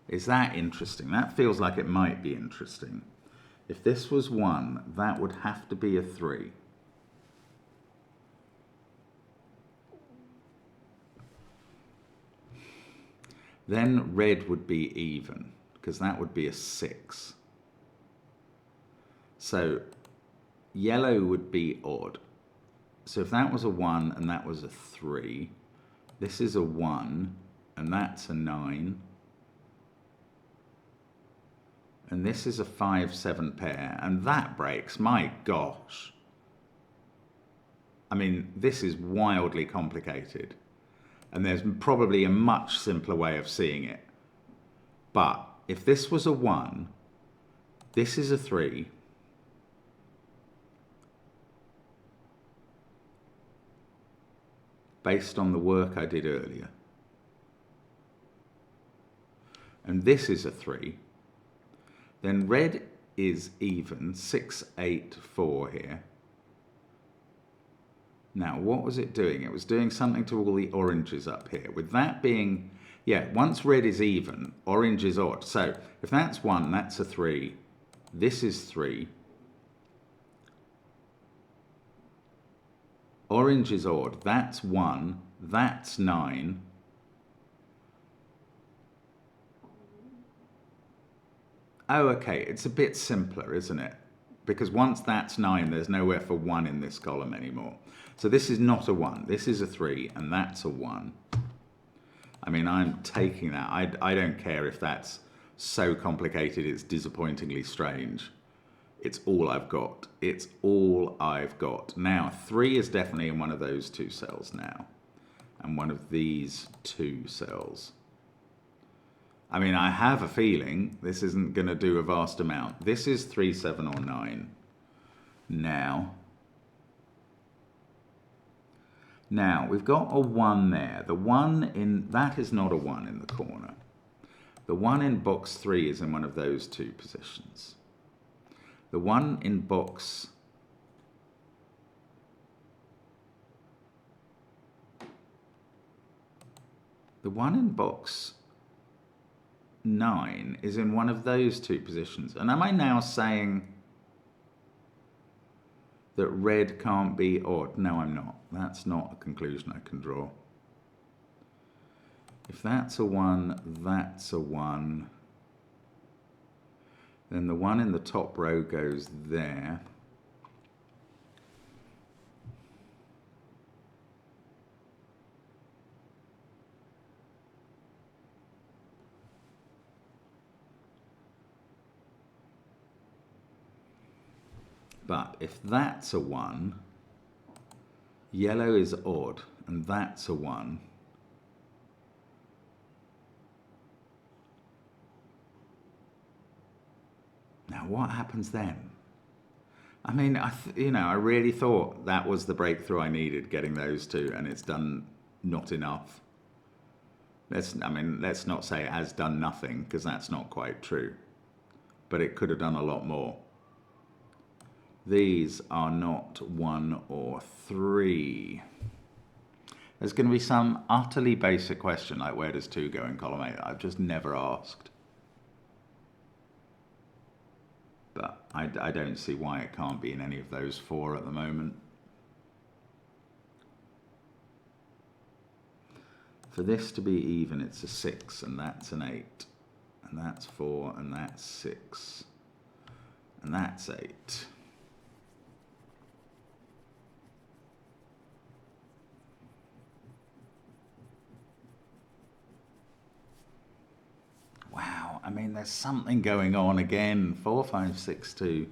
Is that interesting? That feels like it might be interesting. If this was 1, that would have to be a 3. Then red would be even, because that would be a 6. So yellow would be odd. So if that was a 1 and that was a 3, this is a 1 and that's a 9. And this is a 5-7 pair, and that breaks. My gosh. I mean, this is wildly complicated. And there's probably a much simpler way of seeing it. But if this was a 1, this is a 3. Based on the work I did earlier. And this is a 3. Then red is even, 6, 8, 4 here. Now, what was it doing? It was doing something to all the oranges up here. With that being, yeah, once red is even, orange is odd. So if that's 1, that's a 3. This is 3. Orange is odd. That's 1. That's 9. Oh, okay. It's a bit simpler, isn't it? Because once that's 9, there's nowhere for 1 in this column anymore. So this is not a 1. This is a 3, and that's a 1. I mean, I'm taking that. I don't care if that's so complicated it's disappointingly strange. It's all I've got. It's all I've got. Now, 3 is definitely in one of those 2 cells now. And one of these 2 cells. I mean, I have a feeling this isn't going to do a vast amount. This is 3, 7, or 9. Now, we've got a 1 there. The 1 in, that is not a 1 in the corner. The 1 in box 3 is in one of those 2 positions. The 1 in box The 1 in box 9 is in one of those 2 positions. And am I now saying that red can't be odd? No, I'm not. That's not a conclusion I can draw. If that's a 1, that's a 1. Then the 1 in the top row goes there. But if that's a 1, yellow is odd, and that's a 1. Now, what happens then? I mean, I really thought that was the breakthrough I needed, getting those 2, and it's done not enough. Let's not say it has done nothing, because that's not quite true. But it could have done a lot more. These are not 1 or 3. There's going to be some utterly basic question like, where does 2 go in column 8? I've just never asked. But I don't see why it can't be in any of those 4 at the moment. For this to be even, it's a 6, and that's an 8. And that's 4, and that's 6. And that's 8. Wow, I mean, there's something going on again. 4, 5, 6, 2.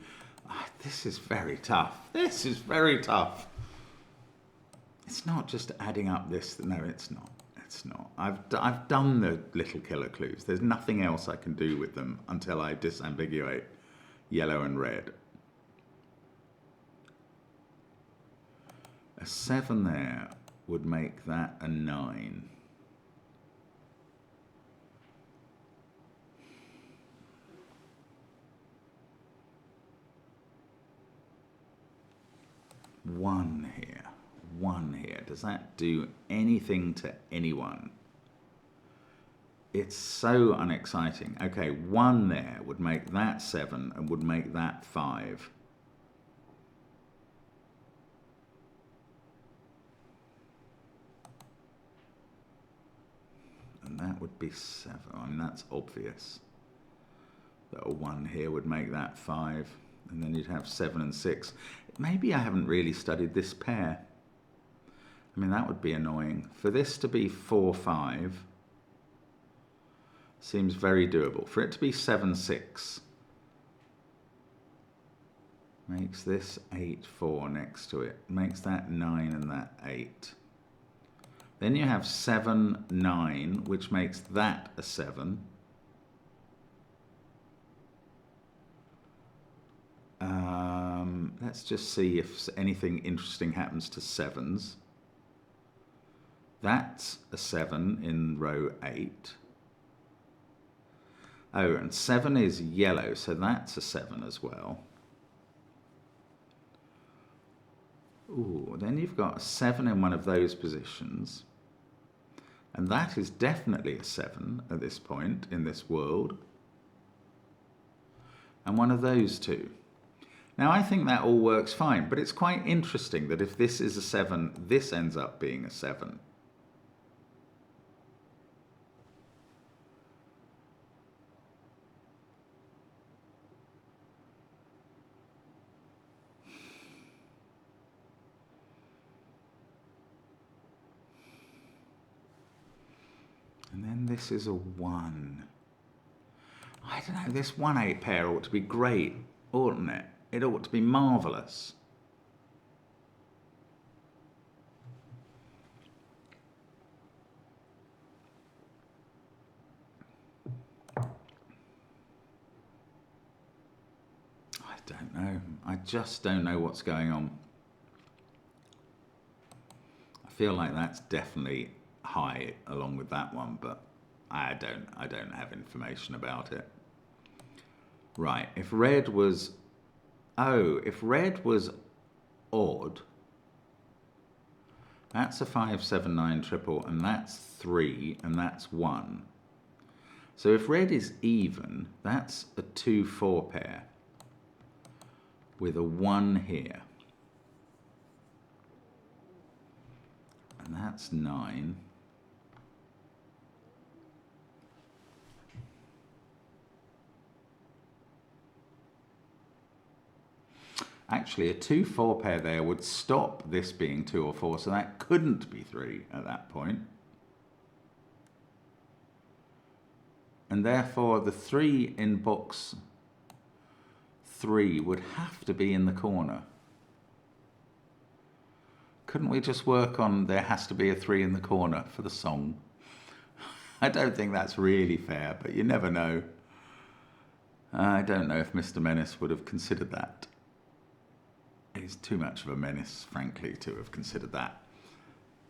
This is very tough. This is very tough. It's not just adding up this. No, it's not. It's not. I've done the little killer clues. There's nothing else I can do with them until I disambiguate yellow and red. A 7 there would make that a 9. One here. 1 here. Does that do anything to anyone? It's so unexciting. Okay, 1 there would make that 7 and would make that 5. And that would be 7. I mean, that's obvious. That a 1 here would make that 5. And then you'd have 7 and 6. Maybe I haven't really studied this pair. I mean, that would be annoying. For this to be 4, 5 seems very doable. For it to be 7, 6 makes this 8, 4 next to it. Makes that 9 and that 8. Then you have 7, 9, which makes that a 7. Let's just see if anything interesting happens to 7s. That's a 7 in row 8. Oh, and 7 is yellow, so that's a 7 as well. Ooh, then you've got a 7 in one of those positions. And that is definitely a 7 at this point in this world. And one of those two. Now, I think that all works fine, but it's quite interesting that if this is a 7, this ends up being a 7. And then this is a 1. I don't know, this 1-8 pair ought to be great, oughtn't it? It ought to be marvellous. I don't know. I just don't know what's going on. I feel like that's definitely high along with that one, but I don't have information about it. Right, if red was odd, that's a 5, 7, 9 triple, and that's 3, and that's 1. So if red is even, that's a 2, 4 pair with a 1 here. And that's 9. Actually, a 2, 4 pair there would stop this being 2 or 4, so that couldn't be 3 at that point. And therefore, the 3 in box 3 would have to be in the corner. Couldn't we just work on there has to be a 3 in the corner for the song? I don't think that's really fair, but you never know. I don't know if Mr. Menace would have considered that. He's too much of a menace, frankly, to have considered that.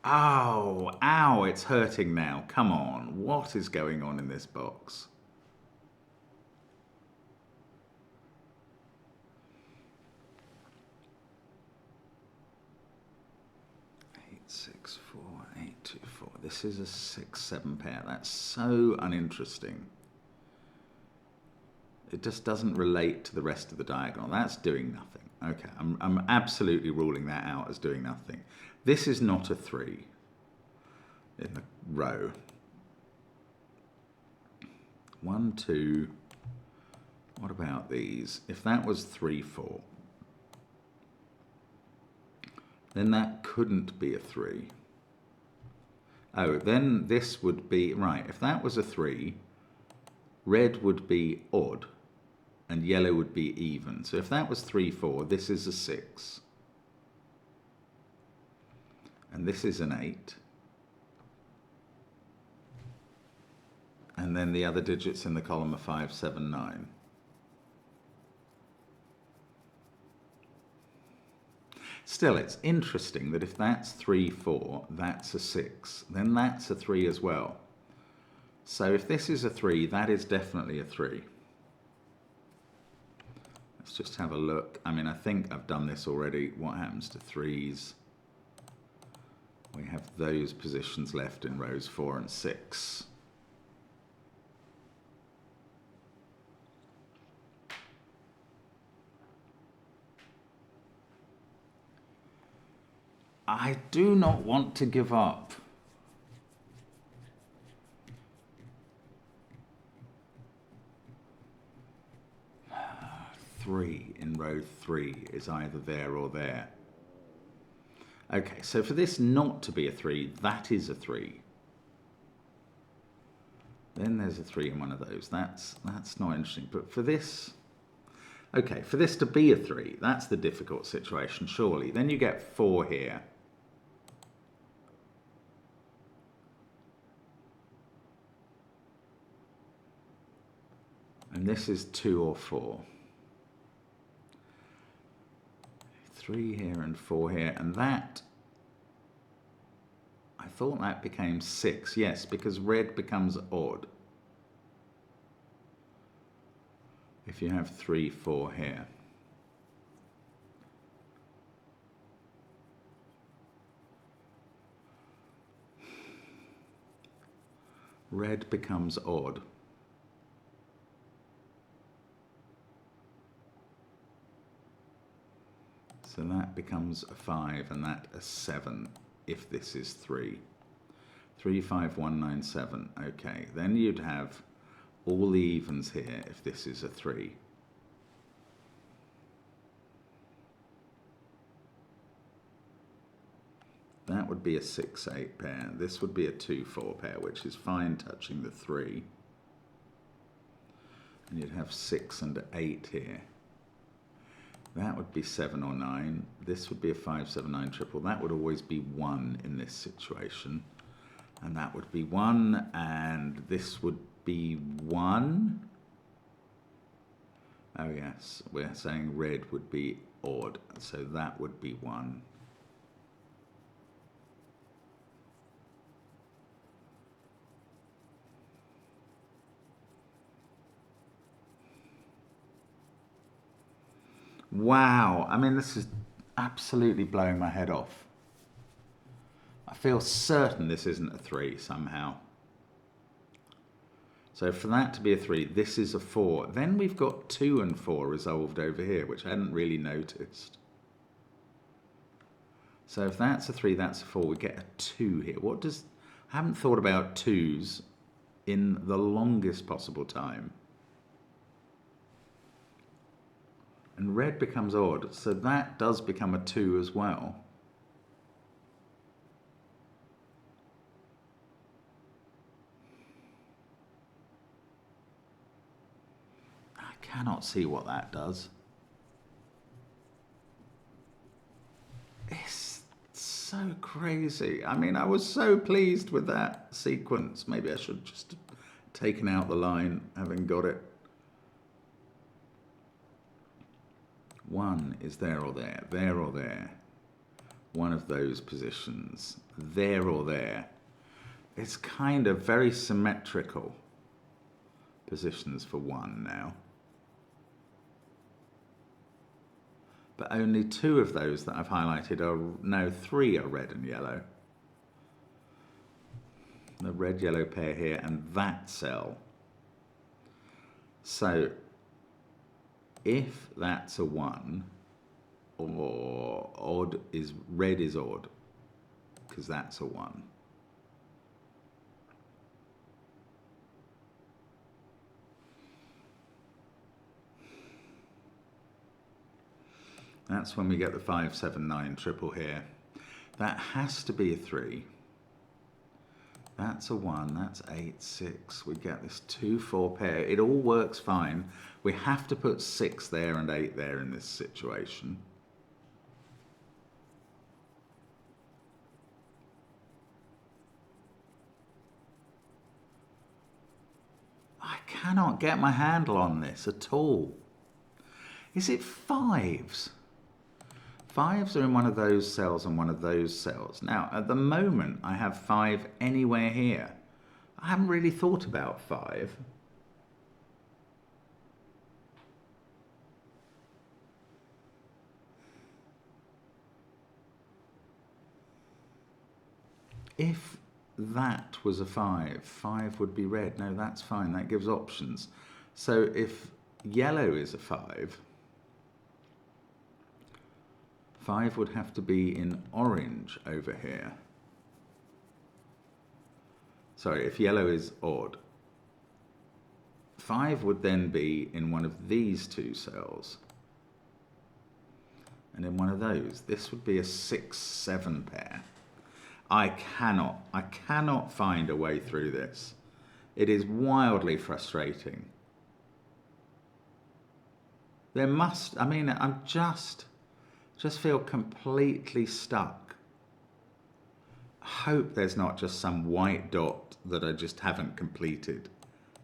Ow, ow, it's hurting now. Come on, what is going on in this box? Eight, 6, 4, 8, 2, 4. This is a 6, 7 pair. That's so uninteresting. It just doesn't relate to the rest of the diagonal. That's doing nothing. Okay, I'm absolutely ruling that out as doing nothing. This is not a 3 in the row. 1, 2. What about these? If that was 3, 4, then that couldn't be a 3. Oh, then this would be, right, if that was a 3, red would be odd. And yellow would be even. So if that was 3, 4, this is a 6. And this is an 8. And then the other digits in the column are 5, 7, 9. Still, it's interesting that if that's 3, 4, that's a 6. Then that's a 3 as well. So if this is a 3, that is definitely a 3. Let's just have a look. I mean, I think I've done this already. What happens to 3s? We have those positions left in rows 4 and 6. I do not want to give up. Three in row 3 is either there or there. Okay, so for this not to be a 3, that is a 3. Then there's a 3 in one of those. That's not interesting. But for this, okay, for this to be a 3, that's the difficult situation, surely. Then you get 4 here. And this is 2 or 4. 3 here and 4 here, and that, I thought that became 6, yes, because red becomes odd if you have 3, 4 here. Red becomes odd. So that becomes a 5 and that a 7 if this is 3. 3, 5, 1, 9, 7. Okay, then you'd have all the evens here if this is a 3. That would be a 6, 8 pair. This would be a 2, 4 pair, which is fine touching the 3. And you'd have 6 and 8 here. That would be 7 or 9. This would be a 5, 7, 9 triple. That would always be 1 in this situation. And that would be 1, and this would be 1. Oh yes, we're saying red would be odd, so that would be 1. Wow, I mean, this is absolutely blowing my head off. I feel certain this isn't a 3 somehow. So for that to be a 3, this is a 4. Then we've got 2 and 4 resolved over here, which I hadn't really noticed. So if that's a 3, that's a 4, we get a 2 here. I haven't thought about 2s in the longest possible time. And red becomes odd, so that does become a 2 as well. I cannot see what that does. It's so crazy. I mean, I was so pleased with that sequence. Maybe I should just have taken out the line, having got it. 1 is there or there, there or there. One of those positions, there or there. It's kind of very symmetrical positions for 1 now. But only 2 of those that I've highlighted are, no, 3 are red and yellow. The red-yellow pair here and that cell. So if that's a 1, or odd is, red is odd, because that's a 1. That's when we get the 5, 7, 9 triple here. That has to be a 3. That's a 1, that's 8, 6. We get this 2, 4 pair. It all works fine. We have to put 6 there and 8 there in this situation. I cannot get my handle on this at all. Is it 5s? 5s are in one of those cells and one of those cells. Now, at the moment, I have 5 anywhere here. I haven't really thought about 5. If that was a 5, 5 would be red. No, that's fine. That gives options. So if yellow is a 5, 5 would have to be in orange over here. Sorry, if yellow is odd. 5 would then be in one of these two cells. And in one of those. This would be a 6-7 pair. I cannot find a way through this. It is wildly frustrating. There must, I mean, I'm just feel completely stuck. I hope there's not just some white dot that I just haven't completed,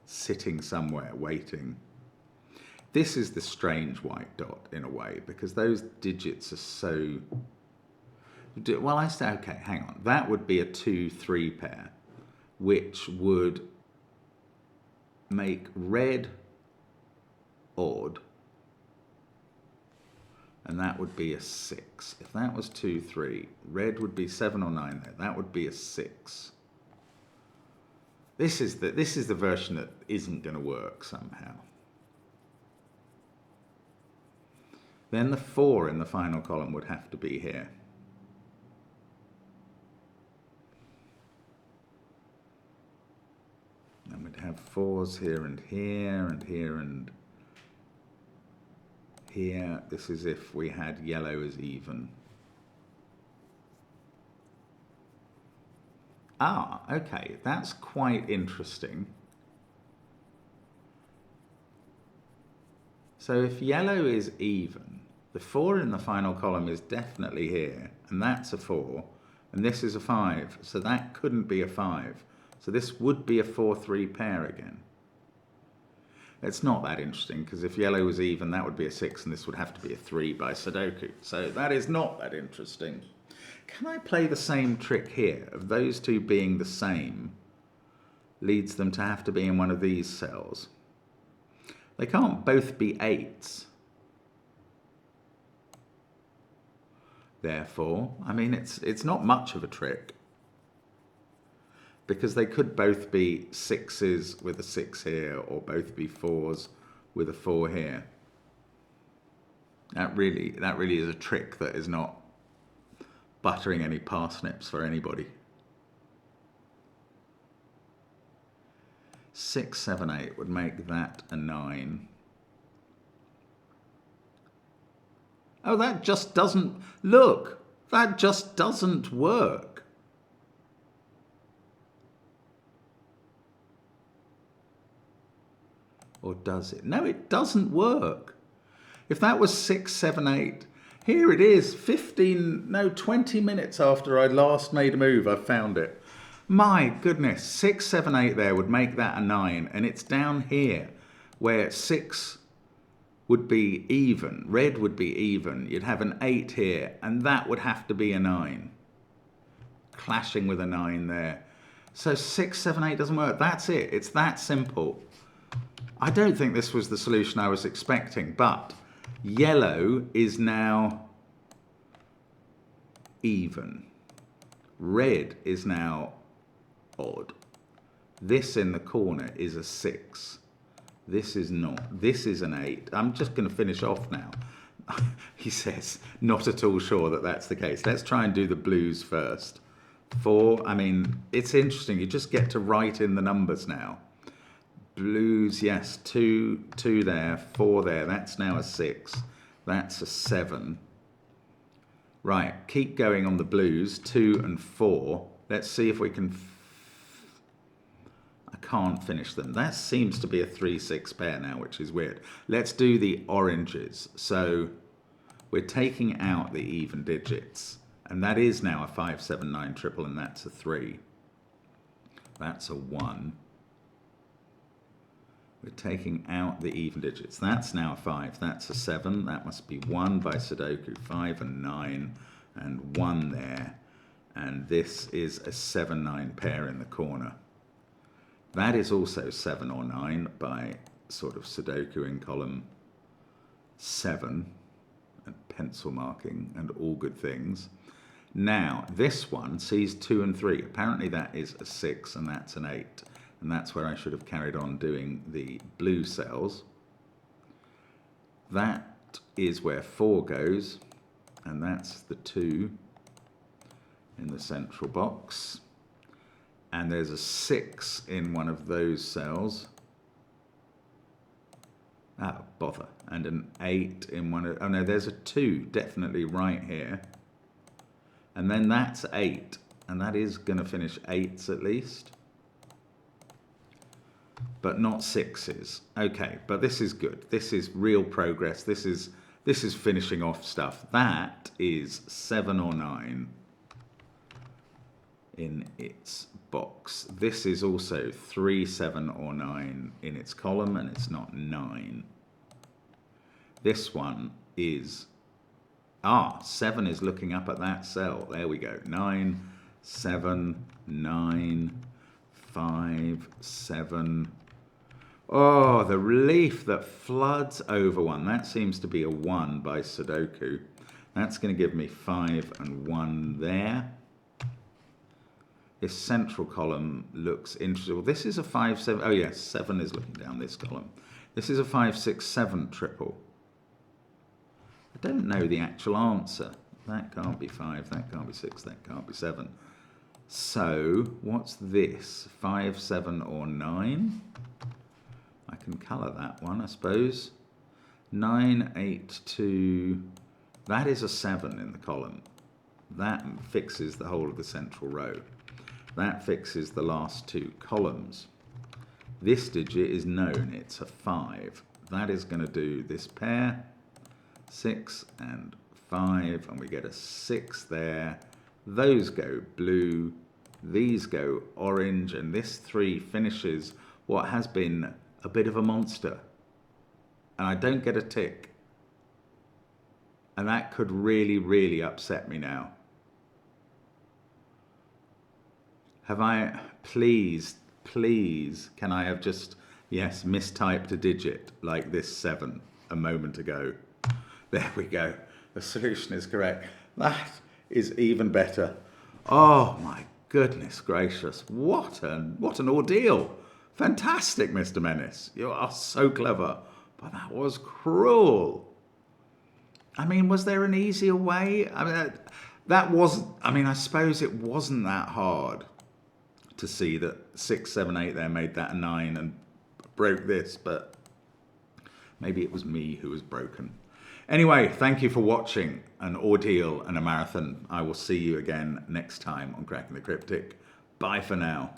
sitting somewhere waiting. This is the strange white dot in a way, because those digits are so... Well, I say, okay, hang on. That would be a 2-3 pair, which would make red odd, and that would be a 6. If that was 2-3, red would be 7 or 9 there. That would be a 6. This is the version that isn't going to work somehow. Then the 4 in the final column would have to be here. And we'd have 4s here and here and here and here. This is if we had yellow as even. Ah, okay, that's quite interesting. So if yellow is even, the 4 in the final column is definitely here, and that's a 4, and this is a 5, so that couldn't be a 5. So this would be a 4-3 pair again. It's not that interesting, because if yellow was even, that would be a 6, and this would have to be a 3 by Sudoku. So that is not that interesting. Can I play the same trick here, of those two being the same, leads them to have to be in one of these cells? They can't both be 8s. Therefore, I mean, it's not much of a trick, because they could both be 6s with a 6 here, or both be 4s with a 4 here. That really is a trick that is not buttering any parsnips for anybody. 6, 7, 8 would make that a 9. Oh, that just doesn't, look, that just doesn't work. Or does it? No, it doesn't work. If that was 6, 7, 8, here it is, 20 minutes after I last made a move, I found it. My goodness, 6, 7, 8 there would make that a 9, and it's down here where 6 would be even, red would be even, you'd have an 8 here, and that would have to be a 9. Clashing with a 9 there. So 6, 7, 8 doesn't work. That's it. It's that simple. I don't think this was the solution I was expecting, but yellow is now even. Red is now odd. This in the corner is a 6. This is not. This is an 8. I'm just going to finish off now. He says, not at all sure that that's the case. Let's try and do the blues first. 4, I mean, it's interesting. You just get to write in the numbers now. Blues, yes, 2 there, 4 there. That's now a 6. That's a 7. Right, keep going on the blues, 2 and 4. Let's see if we can... I can't finish them. That seems to be a 3-6 pair now, which is weird. Let's do the oranges. So we're taking out the even digits. And that is now a 5, 7, 9 triple, and that's a 3. That's a 1. We're taking out the even digits. That's now a 5. That's a 7. That must be 1 by Sudoku. 5 and 9 and 1 there. And this is a 7, 9 pair in the corner. That is also 7 or 9 by sort of Sudoku in column 7 and pencil marking and all good things. Now, this one sees 2 and 3. Apparently that is a 6 and that's an 8. And that's where I should have carried on doing the blue cells. That is where 4 goes. and that's the 2 in the central box. And there's a 6 in one of those cells. Ah, bother. And an 8 in one of... Oh no, there's a 2 definitely right here. And then that's 8. And that is going to finish 8s at least. But not 6s. Okay, but this is good. This is real progress. This is finishing off stuff. That is 7 or 9 in its box. This is also 3, 7 or 9 in its column, and it's not 9. This one is 7 is looking up at that cell. There we go. 9, 7, 9, 5, 7. Oh, the relief that floods over one. That seems to be a 1 by Sudoku. That's going to give me 5 and 1 there. This central column looks interesting. Well, this is a 5, 7. Oh, yes, 7 is looking down this column. This is a 5, 6, 7 triple. I don't know the actual answer. That can't be 5, that can't be 6, that can't be 7. So, what's this? 5, 7 or 9? I can colour that one, I suppose. 9, 8, 2. That is a 7 in the column. That fixes the whole of the central row. That fixes the last 2 columns. This digit is known, it's a 5. That is going to do this pair, 6 and 5, and we get a 6 there. Those go blue, these go orange, and this 3 finishes what has been a bit of a monster. And I don't get a tick. And that could really, really upset me now. Have I, please, can I have just, yes, mistyped a digit like this 7 a moment ago? There we go. The solution is correct. That is even better. Oh my goodness gracious. What an ordeal. Fantastic, Mr. Menace. You are so clever. But that was cruel. I mean, was there an easier way? I mean, I suppose it wasn't that hard to see that 6, 7, 8 there made that a 9 and broke this, but maybe it was me who was broken. Anyway, thank you for watching an ordeal and a marathon. I will see you again next time on Cracking the Cryptic. Bye for now.